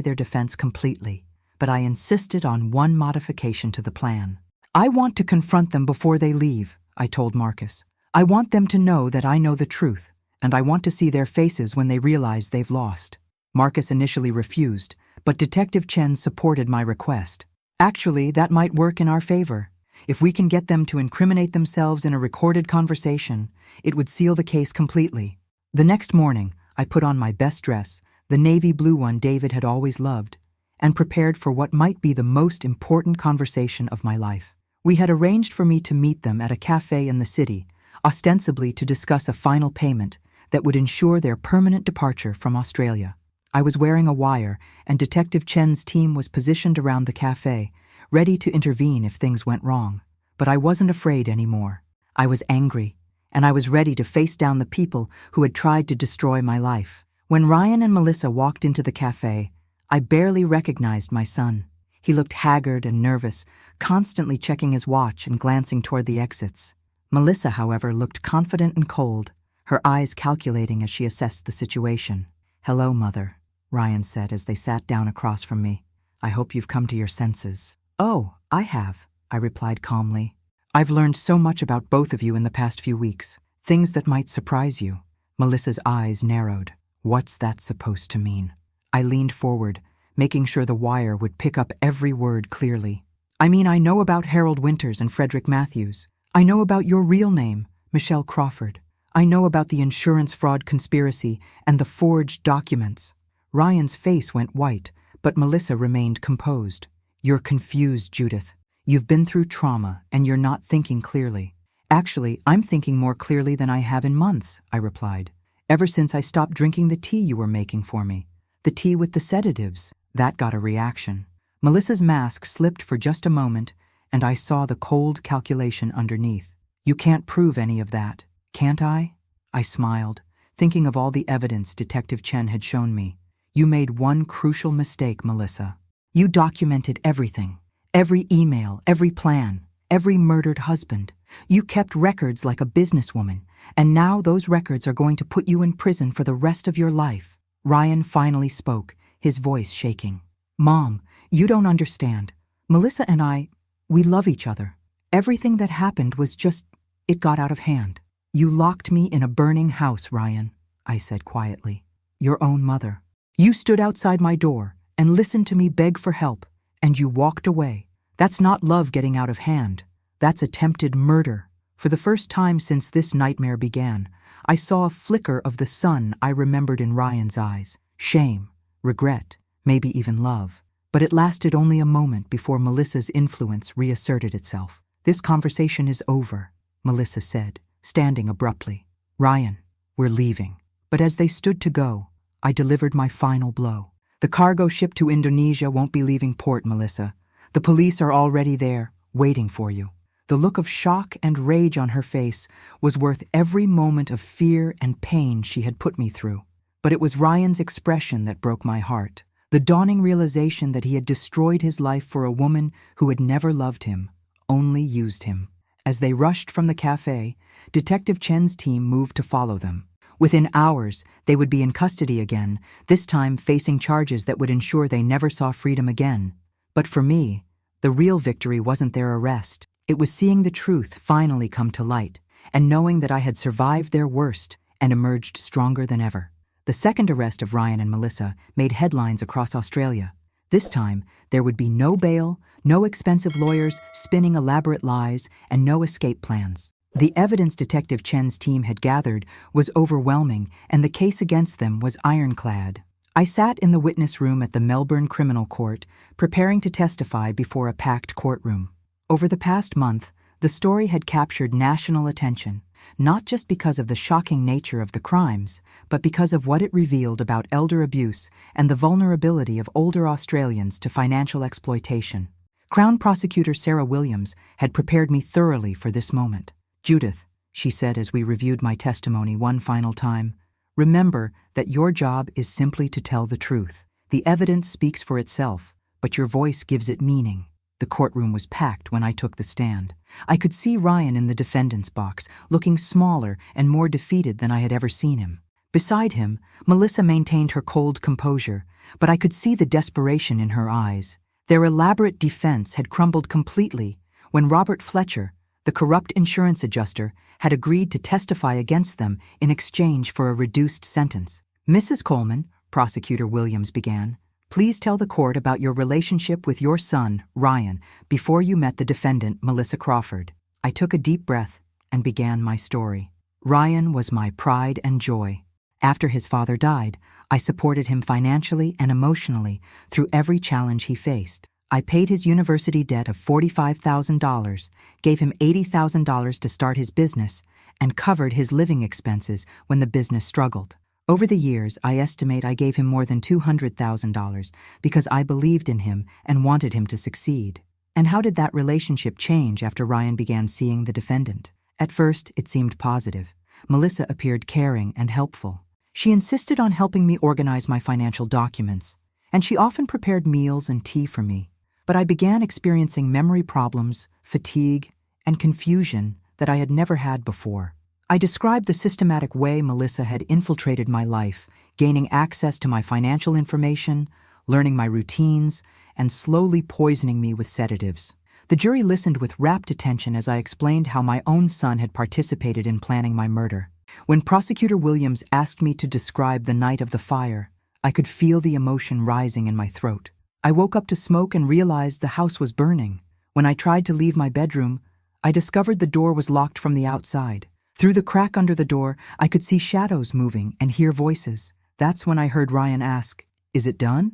their defense completely. But I insisted on one modification to the plan. "I want to confront them before they leave," I told Marcus. "I want them to know that I know the truth, and I want to see their faces when they realize they've lost." Marcus initially refused, but Detective Chen supported my request. "Actually, that might work in our favor. If we can get them to incriminate themselves in a recorded conversation, it would seal the case completely." The next morning, I put on my best dress, the navy blue one David had always loved, and prepared for what might be the most important conversation of my life. We had arranged for me to meet them at a cafe in the city, ostensibly to discuss a final payment that would ensure their permanent departure from Australia. I was wearing a wire, and Detective Chen's team was positioned around the cafe, ready to intervene if things went wrong. But I wasn't afraid anymore. I was angry, and I was ready to face down the people who had tried to destroy my life. When Ryan and Melissa walked into the cafe, I barely recognized my son. He looked haggard and nervous, constantly checking his watch and glancing toward the exits. Melissa, however, looked confident and cold, her eyes calculating as she assessed the situation. "Hello, Mother," Ryan said as they sat down across from me. "I hope you've come to your senses." "Oh, I have," I replied calmly. "I've learned so much about both of you in the past few weeks, things that might surprise you." Melissa's eyes narrowed. "What's that supposed to mean?" I leaned forward, making sure the wire would pick up every word clearly. "I mean, I know about Harold Winters and Frederick Matthews. I know about your real name, Michelle Crawford. I know about the insurance fraud conspiracy and the forged documents." Ryan's face went white, but Melissa remained composed. "You're confused, Judith. You've been through trauma, and you're not thinking clearly." "Actually, I'm thinking more clearly than I have in months," I replied. "Ever since I stopped drinking the tea you were making for me. The tea with the sedatives." That got a reaction. Melissa's mask slipped for just a moment, and I saw the cold calculation underneath. "You can't prove any of that, can't I?" I smiled, thinking of all the evidence Detective Chen had shown me. "You made one crucial mistake, Melissa. You documented everything. Every email, every plan, every murdered husband. You kept records like a businesswoman, and now those records are going to put you in prison for the rest of your life." Ryan finally spoke, his voice shaking. "Mom, you don't understand. Melissa and I, we love each other. Everything that happened was just, it got out of hand." "You locked me in a burning house, Ryan," I said quietly. "Your own mother. You stood outside my door and listened to me beg for help, and you walked away. That's not love getting out of hand. That's attempted murder." For the first time since this nightmare began, I saw a flicker of the sun I remembered in Ryan's eyes. Shame, regret, maybe even love. But it lasted only a moment before Melissa's influence reasserted itself. "This conversation is over," Melissa said, standing abruptly. "Ryan, we're leaving." But as they stood to go, I delivered my final blow. "The cargo ship to Indonesia won't be leaving port, Melissa. The police are already there, waiting for you." The look of shock and rage on her face was worth every moment of fear and pain she had put me through. But it was Ryan's expression that broke my heart. The dawning realization that he had destroyed his life for a woman who had never loved him, only used him. As they rushed from the cafe, Detective Chen's team moved to follow them. Within hours, they would be in custody again, this time facing charges that would ensure they never saw freedom again. But for me, the real victory wasn't their arrest. It was seeing the truth finally come to light, and knowing that I had survived their worst and emerged stronger than ever. The second arrest of Ryan and Melissa made headlines across Australia. This time, there would be no bail, no expensive lawyers spinning elaborate lies, and no escape plans. The evidence Detective Chen's team had gathered was overwhelming, and the case against them was ironclad. I sat in the witness room at the Melbourne Criminal Court, preparing to testify before a packed courtroom. Over the past month, the story had captured national attention, not just because of the shocking nature of the crimes, but because of what it revealed about elder abuse and the vulnerability of older Australians to financial exploitation. Crown Prosecutor Sarah Williams had prepared me thoroughly for this moment. "Judith," she said as we reviewed my testimony one final time, "remember that your job is simply to tell the truth. The evidence speaks for itself, but your voice gives it meaning." The courtroom was packed when I took the stand. I could see Ryan in the defendant's box, looking smaller and more defeated than I had ever seen him. Beside him, Melissa maintained her cold composure, but I could see the desperation in her eyes. Their elaborate defense had crumbled completely when Robert Fletcher, the corrupt insurance adjuster, had agreed to testify against them in exchange for a reduced sentence. "Mrs. Coleman," Prosecutor Williams began, "please tell the court about your relationship with your son, Ryan, before you met the defendant, Melissa Crawford." I took a deep breath and began my story. Ryan was my pride and joy. After his father died, I supported him financially and emotionally through every challenge he faced. I paid his university debt of $45,000, gave him $80,000 to start his business, and covered his living expenses when the business struggled. Over the years, I estimate I gave him more than $200,000 because I believed in him and wanted him to succeed. And how did that relationship change after Ryan began seeing the defendant? At first, it seemed positive. Melissa appeared caring and helpful. She insisted on helping me organize my financial documents, and she often prepared meals and tea for me. But I began experiencing memory problems, fatigue, and confusion that I had never had before. I described the systematic way Melissa had infiltrated my life, gaining access to my financial information, learning my routines, and slowly poisoning me with sedatives. The jury listened with rapt attention as I explained how my own son had participated in planning my murder. When Prosecutor Williams asked me to describe the night of the fire, I could feel the emotion rising in my throat. I woke up to smoke and realized the house was burning. When I tried to leave my bedroom, I discovered the door was locked from the outside. Through the crack under the door, I could see shadows moving and hear voices. That's when I heard Ryan ask, "Is it done?"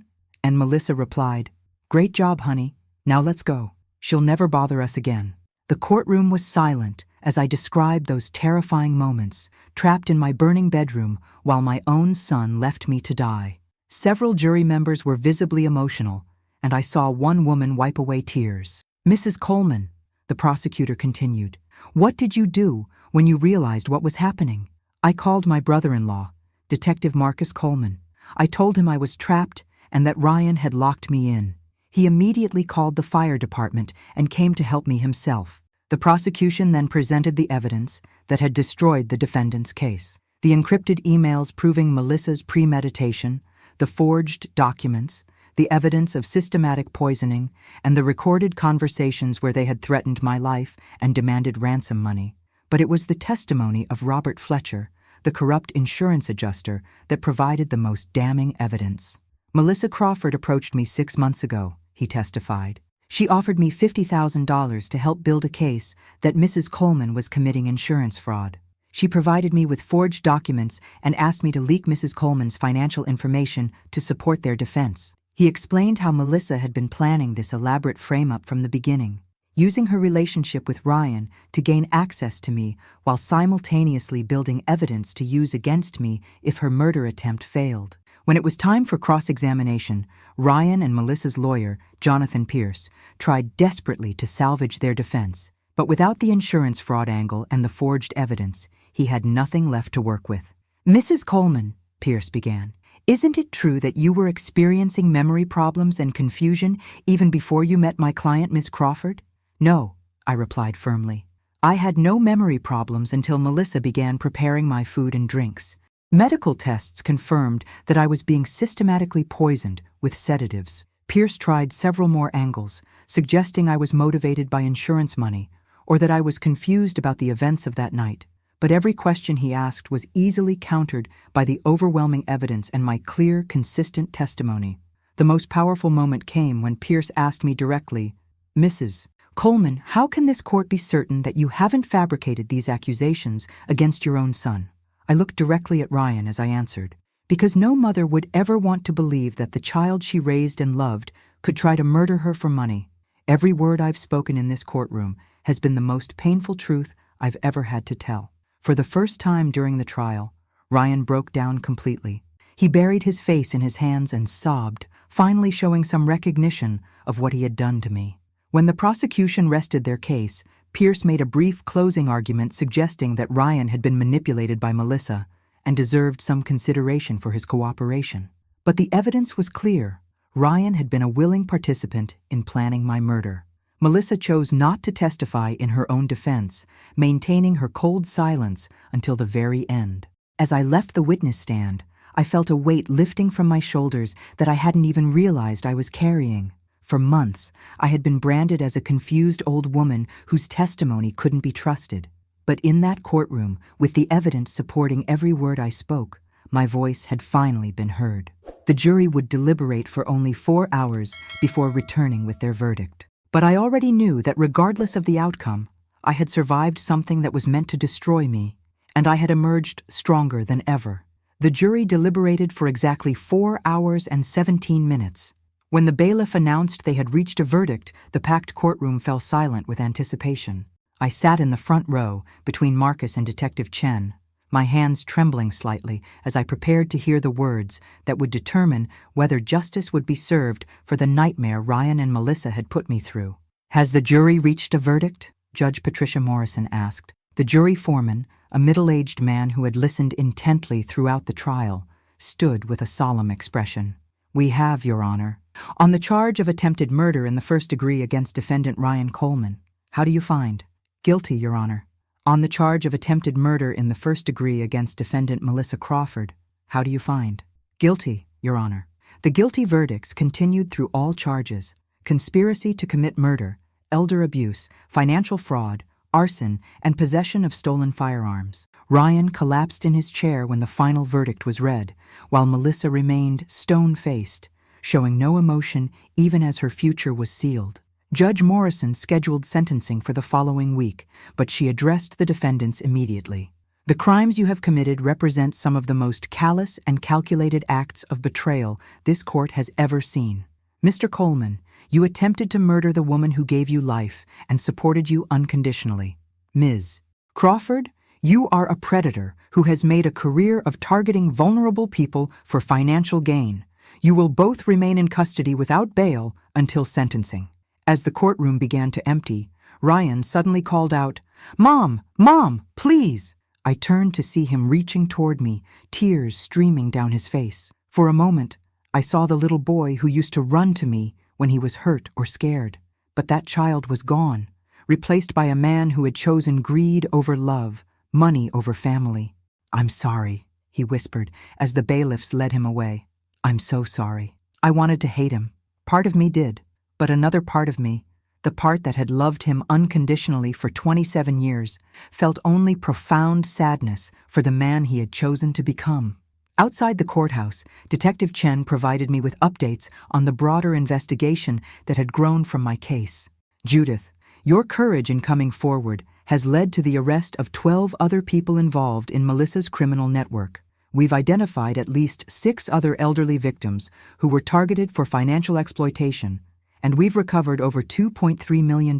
And Melissa replied, "Great job, honey. Now let's go. She'll never bother us again." The courtroom was silent as I described those terrifying moments, trapped in my burning bedroom while my own son left me to die. Several jury members were visibly emotional, and I saw one woman wipe away tears. "Mrs. Coleman," the prosecutor continued, "what did you do when you realized what was happening?" "I called my brother-in-law, Detective Marcus Coleman. I told him I was trapped and that Ryan had locked me in. He immediately called the fire department and came to help me himself." The prosecution then presented the evidence that had destroyed the defendant's case. The encrypted emails proving Melissa's premeditation, the forged documents, the evidence of systematic poisoning, and the recorded conversations where they had threatened my life and demanded ransom money. But it was the testimony of Robert Fletcher, the corrupt insurance adjuster, that provided the most damning evidence. "Melissa Crawford approached me 6 months ago," he testified. "She offered me $50,000 to help build a case that Mrs. Coleman was committing insurance fraud. She provided me with forged documents and asked me to leak Mrs. Coleman's financial information to support their defense." He explained how Melissa had been planning this elaborate frame-up from the beginning, using her relationship with Ryan to gain access to me while simultaneously building evidence to use against me if her murder attempt failed. When it was time for cross-examination, Ryan and Melissa's lawyer, Jonathan Pierce, tried desperately to salvage their defense. But without the insurance fraud angle and the forged evidence, he had nothing left to work with. "Mrs. Coleman," Pierce began, "isn't it true that you were experiencing memory problems and confusion even before you met my client, Miss Crawford?" "No," I replied firmly. "I had no memory problems until Melissa began preparing my food and drinks. Medical tests confirmed that I was being systematically poisoned with sedatives." Pierce tried several more angles, suggesting I was motivated by insurance money or that I was confused about the events of that night. But every question he asked was easily countered by the overwhelming evidence and my clear, consistent testimony. The most powerful moment came when Pierce asked me directly, "Mrs. Coleman, how can this court be certain that you haven't fabricated these accusations against your own son?" I looked directly at Ryan as I answered, "Because no mother would ever want to believe that the child she raised and loved could try to murder her for money. Every word I've spoken in this courtroom has been the most painful truth I've ever had to tell." For the first time during the trial, Ryan broke down completely. He buried his face in his hands and sobbed, finally showing some recognition of what he had done to me. When the prosecution rested their case, Pierce made a brief closing argument suggesting that Ryan had been manipulated by Melissa and deserved some consideration for his cooperation. But the evidence was clear. Ryan had been a willing participant in planning my murder. Melissa chose not to testify in her own defense, maintaining her cold silence until the very end. As I left the witness stand, I felt a weight lifting from my shoulders that I hadn't even realized I was carrying. For months, I had been branded as a confused old woman whose testimony couldn't be trusted. But in that courtroom, with the evidence supporting every word I spoke, my voice had finally been heard. The jury would deliberate for only 4 hours before returning with their verdict. But I already knew that regardless of the outcome, I had survived something that was meant to destroy me, and I had emerged stronger than ever. The jury deliberated for exactly 4 hours and 17 minutes. When the bailiff announced they had reached a verdict, the packed courtroom fell silent with anticipation. I sat in the front row between Marcus and Detective Chen, my hands trembling slightly as I prepared to hear the words that would determine whether justice would be served for the nightmare Ryan and Melissa had put me through. "Has the jury reached a verdict?" Judge Patricia Morrison asked. The jury foreman, a middle-aged man who had listened intently throughout the trial, stood with a solemn expression. "We have, Your Honor. On the charge of attempted murder in the first degree against defendant Ryan Coleman, how do you find?" "Guilty, Your Honor." "On the charge of attempted murder in the first degree against defendant Melissa Crawford, how do you find?" "Guilty, Your Honor." The guilty verdicts continued through all charges: conspiracy to commit murder, elder abuse, financial fraud, arson, and possession of stolen firearms. Ryan collapsed in his chair when the final verdict was read, while Melissa remained stone-faced, showing no emotion even as her future was sealed. Judge Morrison scheduled sentencing for the following week, but she addressed the defendants immediately. The crimes you have committed represent some of the most callous and calculated acts of betrayal this court has ever seen. Mr. Coleman, you attempted to murder the woman who gave you life and supported you unconditionally. Ms. Crawford, you are a predator who has made a career of targeting vulnerable people for financial gain. You will both remain in custody without bail until sentencing. As the courtroom began to empty, Ryan suddenly called out, "Mom! Mom! Please!" I turned to see him reaching toward me, tears streaming down his face. For a moment, I saw the little boy who used to run to me when he was hurt or scared. But that child was gone, replaced by a man who had chosen greed over love, money over family. "I'm sorry," he whispered as the bailiffs led him away. "I'm so sorry. I wanted to hate him. Part of me did. But another part of me, the part that had loved him unconditionally for 27 years, felt only profound sadness for the man he had chosen to become." Outside the courthouse, Detective Chen provided me with updates on the broader investigation that had grown from my case. "Judith, your courage in coming forward has led to the arrest of 12 other people involved in Melissa's criminal network. We've identified at least 6 other elderly victims who were targeted for financial exploitation, and we've recovered over $2.3 million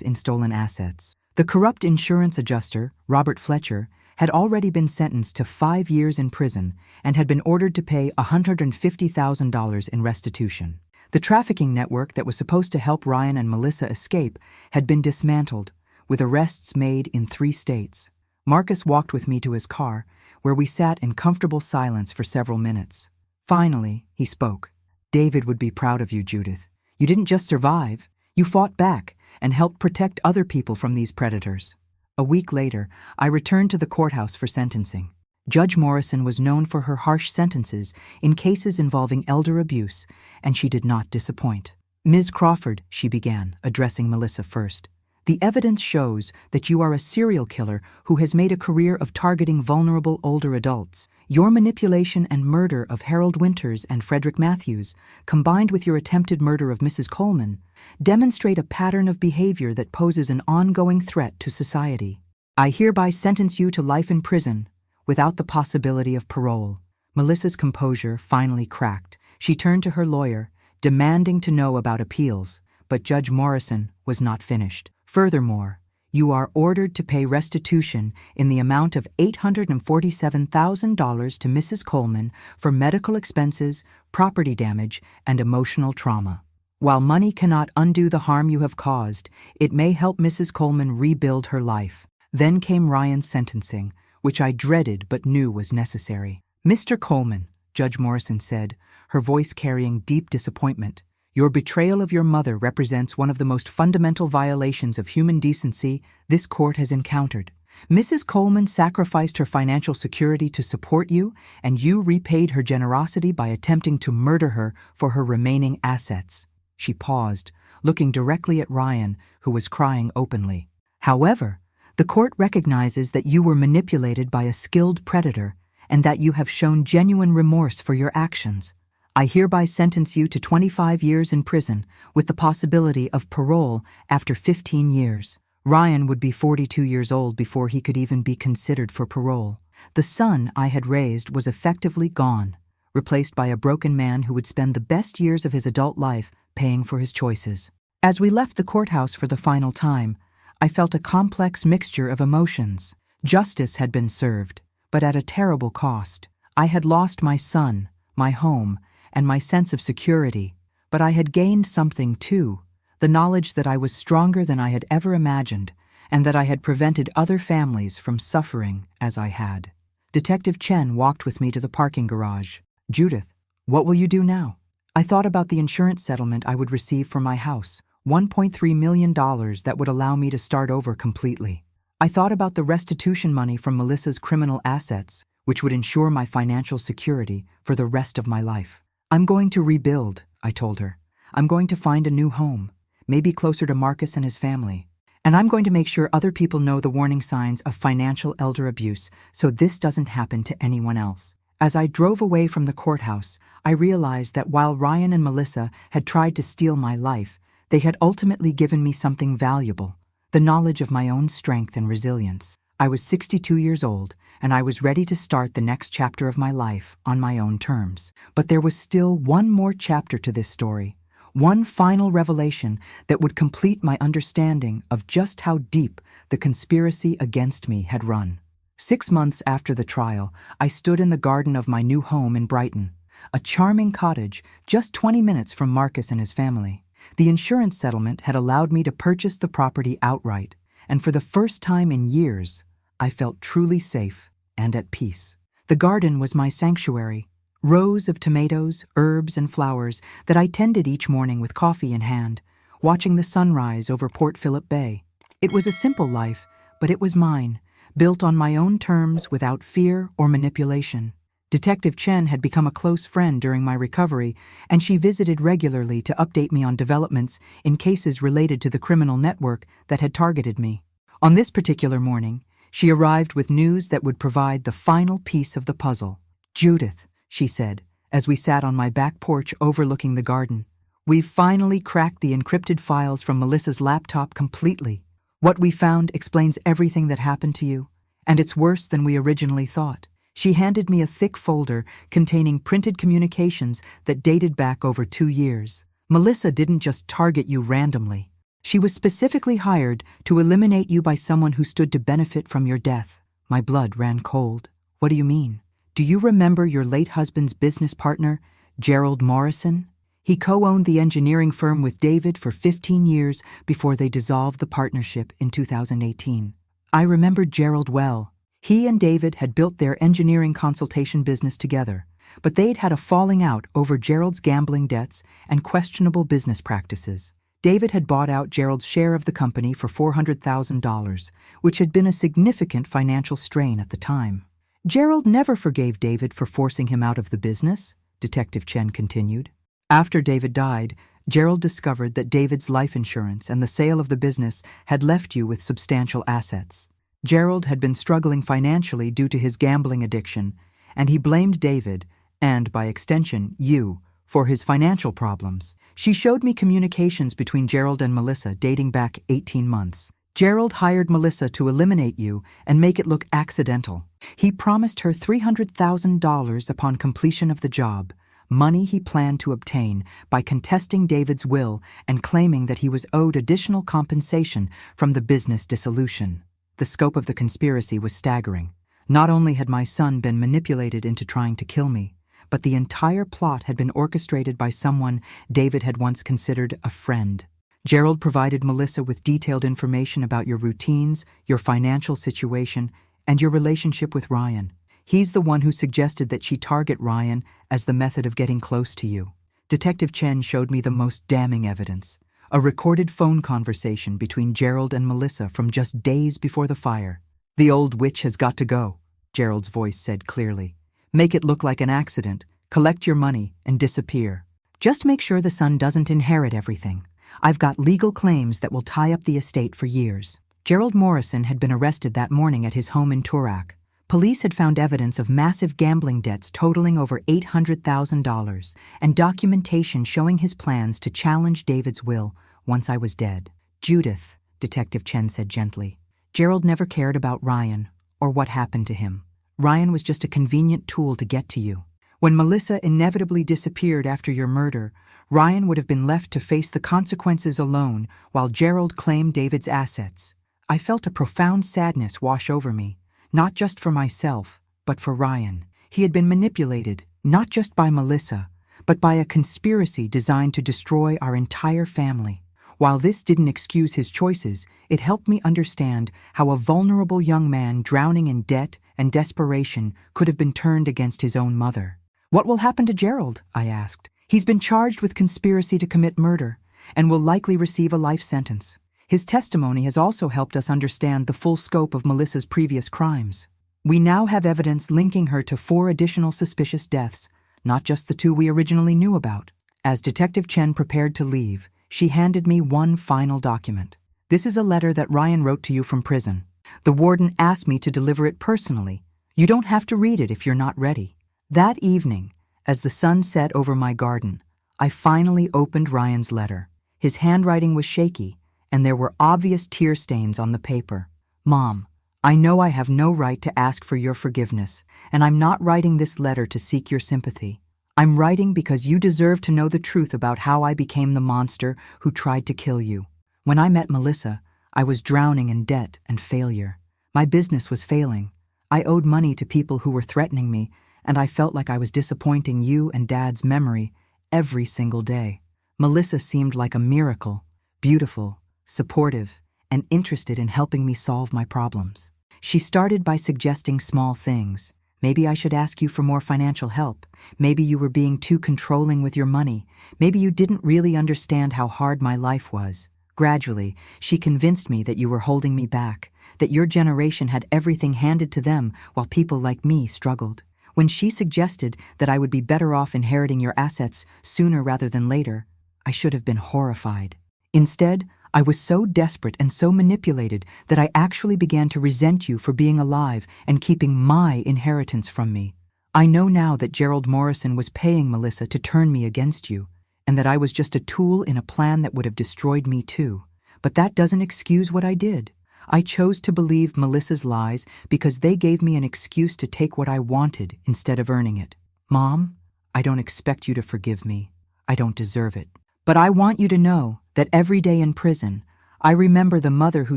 in stolen assets." The corrupt insurance adjuster, Robert Fletcher, had already been sentenced to 5 years in prison and had been ordered to pay $150,000 in restitution. The trafficking network that was supposed to help Ryan and Melissa escape had been dismantled, with arrests made in 3 states. Marcus walked with me to his car, where we sat in comfortable silence for several minutes. Finally, he spoke. "David would be proud of you, Judith. You didn't just survive, you fought back and helped protect other people from these predators." A week later, I returned to the courthouse for sentencing. Judge Morrison was known for her harsh sentences in cases involving elder abuse, and she did not disappoint. "Ms. Crawford," she began, addressing Melissa first, "the evidence shows that you are a serial killer who has made a career of targeting vulnerable older adults. Your manipulation and murder of Harold Winters and Frederick Matthews, combined with your attempted murder of Mrs. Coleman, demonstrate a pattern of behavior that poses an ongoing threat to society. I hereby sentence you to life in prison, without the possibility of parole." Melissa's composure finally cracked. She turned to her lawyer, demanding to know about appeals, but Judge Morrison was not finished. "Furthermore, you are ordered to pay restitution in the amount of $847,000 to Mrs. Coleman for medical expenses, property damage, and emotional trauma. While money cannot undo the harm you have caused, it may help Mrs. Coleman rebuild her life." Then came Ryan's sentencing, which I dreaded but knew was necessary. "Mr. Coleman," Judge Morrison said, her voice carrying deep disappointment, "your betrayal of your mother represents one of the most fundamental violations of human decency this court has encountered. Mrs. Coleman sacrificed her financial security to support you, and you repaid her generosity by attempting to murder her for her remaining assets." She paused, looking directly at Ryan, who was crying openly. "However, the court recognizes that you were manipulated by a skilled predator and that you have shown genuine remorse for your actions. I hereby sentence you to 25 years in prison with the possibility of parole after 15 years. Ryan would be 42 years old before he could even be considered for parole. The son I had raised was effectively gone, replaced by a broken man who would spend the best years of his adult life paying for his choices." As we left the courthouse for the final time, I felt a complex mixture of emotions. Justice had been served, but at a terrible cost. I had lost my son, my home, and my sense of security, but I had gained something too, the knowledge that I was stronger than I had ever imagined, and that I had prevented other families from suffering as I had. Detective Chen walked with me to the parking garage. "Judith, what will you do now?" I thought about the insurance settlement I would receive for my house, $1.3 million that would allow me to start over completely. I thought about the restitution money from Melissa's criminal assets, which would ensure my financial security for the rest of my life. "I'm going to rebuild," I told her. "I'm going to find a new home, maybe closer to Marcus and his family. And I'm going to make sure other people know the warning signs of financial elder abuse so this doesn't happen to anyone else." As I drove away from the courthouse, I realized that while Ryan and Melissa had tried to steal my life, they had ultimately given me something valuable, the knowledge of my own strength and resilience. I was 62 years old, and I was ready to start the next chapter of my life on my own terms. But there was still one more chapter to this story, one final revelation that would complete my understanding of just how deep the conspiracy against me had run. 6 months after the trial, I stood in the garden of my new home in Brighton, a charming cottage just 20 minutes from Marcus and his family. The insurance settlement had allowed me to purchase the property outright, and for the first time in years, I felt truly safe and at peace. The garden was my sanctuary, rows of tomatoes, herbs, and flowers that I tended each morning with coffee in hand, watching the sunrise over Port Phillip Bay. It was a simple life, but it was mine, built on my own terms without fear or manipulation. Detective Chen had become a close friend during my recovery, and she visited regularly to update me on developments in cases related to the criminal network that had targeted me. On this particular morning, she arrived with news that would provide the final piece of the puzzle. "Judith," she said, as we sat on my back porch overlooking the garden, "we've finally cracked the encrypted files from Melissa's laptop completely. What we found explains everything that happened to you, and it's worse than we originally thought." She handed me a thick folder containing printed communications that dated back over 2 years. "Melissa didn't just target you randomly. She was specifically hired to eliminate you by someone who stood to benefit from your death." My blood ran cold. "What do you mean? Do you remember your late husband's business partner, Gerald Morrison? He co-owned the engineering firm with David for 15 years before they dissolved the partnership in 2018. I remembered Gerald well. He and David had built their engineering consultation business together, but they'd had a falling out over Gerald's gambling debts and questionable business practices. David had bought out Gerald's share of the company for $400,000, which had been a significant financial strain at the time. "Gerald never forgave David for forcing him out of the business," Detective Chen continued. "After David died, Gerald discovered that David's life insurance and the sale of the business had left you with substantial assets. Gerald had been struggling financially due to his gambling addiction, and he blamed David, and by extension, you, for his financial problems. She showed me communications between Gerald and Melissa dating back 18 months. Gerald hired Melissa to eliminate you and make it look accidental. He promised her $300,000 upon completion of the job, money he planned to obtain by contesting David's will and claiming that he was owed additional compensation from the business dissolution. The scope of the conspiracy was staggering. Not only had my son been manipulated into trying to kill me, but the entire plot had been orchestrated by someone David had once considered a friend. Gerald provided Melissa with detailed information about your routines, your financial situation, and your relationship with Ryan. He's the one who suggested that she target Ryan as the method of getting close to you. Detective Chen showed me the most damning evidence. A recorded phone conversation between Gerald and Melissa from just days before the fire. "The old witch has got to go," Gerald's voice said clearly. "Make it look like an accident, collect your money, and disappear. Just make sure the son doesn't inherit everything. I've got legal claims that will tie up the estate for years." Gerald Morrison had been arrested that morning at his home in Toorak. Police had found evidence of massive gambling debts totaling over $800,000 and documentation showing his plans to challenge David's will once I was dead. "Judith," Detective Chen said gently, "Gerald never cared about Ryan or what happened to him. Ryan was just a convenient tool to get to you. When Melissa inevitably disappeared after your murder, Ryan would have been left to face the consequences alone while Gerald claimed David's assets. I felt a profound sadness wash over me. Not just for myself, but for Ryan. He had been manipulated, not just by Melissa, but by a conspiracy designed to destroy our entire family. While this didn't excuse his choices, it helped me understand how a vulnerable young man drowning in debt and desperation could have been turned against his own mother. "What will happen to Gerald?" I asked. "He's been charged with conspiracy to commit murder and will likely receive a life sentence. His testimony has also helped us understand the full scope of Melissa's previous crimes. We now have evidence linking her to 4 additional suspicious deaths, not just the 2 we originally knew about." As Detective Chen prepared to leave, she handed me one final document. "This is a letter that Ryan wrote to you from prison. The warden asked me to deliver it personally. You don't have to read it if you're not ready." That evening, as the sun set over my garden, I finally opened Ryan's letter. His handwriting was shaky, and there were obvious tear stains on the paper. "Mom, I know I have no right to ask for your forgiveness, and I'm not writing this letter to seek your sympathy. I'm writing because you deserve to know the truth about how I became the monster who tried to kill you. When I met Melissa, I was drowning in debt and failure. My business was failing. I owed money to people who were threatening me, and I felt like I was disappointing you and Dad's memory every single day. Melissa seemed like a miracle, beautiful, supportive, and interested in helping me solve my problems. She started by suggesting small things. Maybe I should ask you for more financial help. Maybe you were being too controlling with your money. Maybe you didn't really understand how hard my life was. Gradually, she convinced me that you were holding me back, that your generation had everything handed to them while people like me struggled. When she suggested that I would be better off inheriting your assets sooner rather than later, I should have been horrified. Instead, I was so desperate and so manipulated that I actually began to resent you for being alive and keeping my inheritance from me. I know now that Gerald Morrison was paying Melissa to turn me against you, and that I was just a tool in a plan that would have destroyed me too. But that doesn't excuse what I did. I chose to believe Melissa's lies because they gave me an excuse to take what I wanted instead of earning it. Mom, I don't expect you to forgive me. I don't deserve it. But I want you to know that every day in prison, I remember the mother who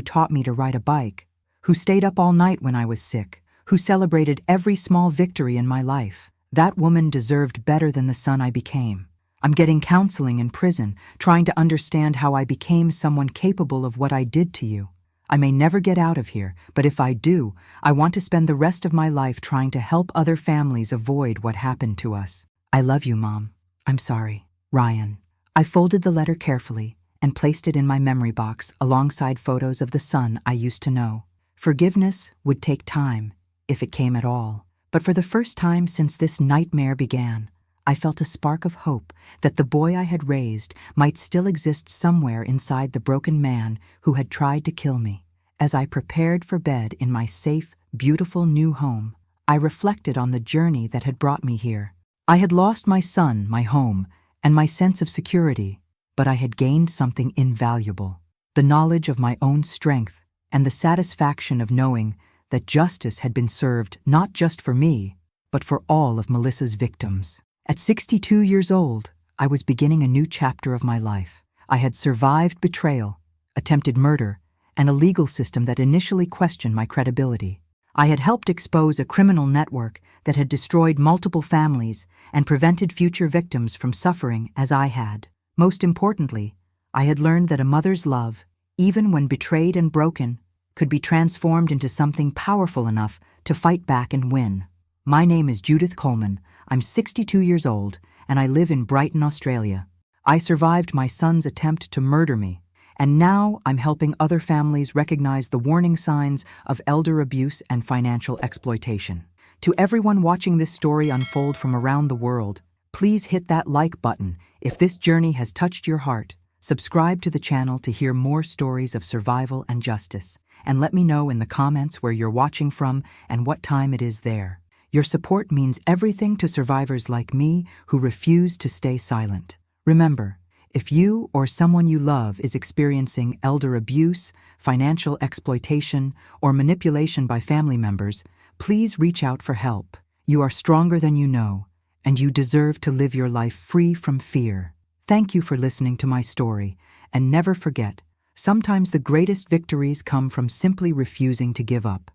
taught me to ride a bike, who stayed up all night when I was sick, who celebrated every small victory in my life. That woman deserved better than the son I became. I'm getting counseling in prison, trying to understand how I became someone capable of what I did to you. I may never get out of here, but if I do, I want to spend the rest of my life trying to help other families avoid what happened to us. I love you, Mom. I'm sorry. Ryan. I folded the letter carefully and placed it in my memory box alongside photos of the son I used to know. Forgiveness would take time, if it came at all. But for the first time since this nightmare began, I felt a spark of hope that the boy I had raised might still exist somewhere inside the broken man who had tried to kill me. As I prepared for bed in my safe, beautiful new home, I reflected on the journey that had brought me here. I had lost my son, my home, and my sense of security, but I had gained something invaluable: the knowledge of my own strength and the satisfaction of knowing that justice had been served not just for me, but for all of Melissa's victims. At 62 years old, I was beginning a new chapter of my life. I had survived betrayal, attempted murder, and a legal system that initially questioned my credibility. I had helped expose a criminal network that had destroyed multiple families and prevented future victims from suffering as I had. Most importantly, I had learned that a mother's love, even when betrayed and broken, could be transformed into something powerful enough to fight back and win. My name is Judith Coleman. I'm 62 years old, and I live in Brighton, Australia. I survived my son's attempt to murder me, and now I'm helping other families recognize the warning signs of elder abuse and financial exploitation. To everyone watching this story unfold from around the world, please hit that like button if this journey has touched your heart. Subscribe to the channel to hear more stories of survival and justice, and let me know in the comments where you're watching from and what time it is there. Your support means everything to survivors like me who refuse to stay silent. Remember, if you or someone you love is experiencing elder abuse, financial exploitation, or manipulation by family members, please reach out for help. You are stronger than you know, and you deserve to live your life free from fear. Thank you for listening to my story, and never forget, sometimes the greatest victories come from simply refusing to give up.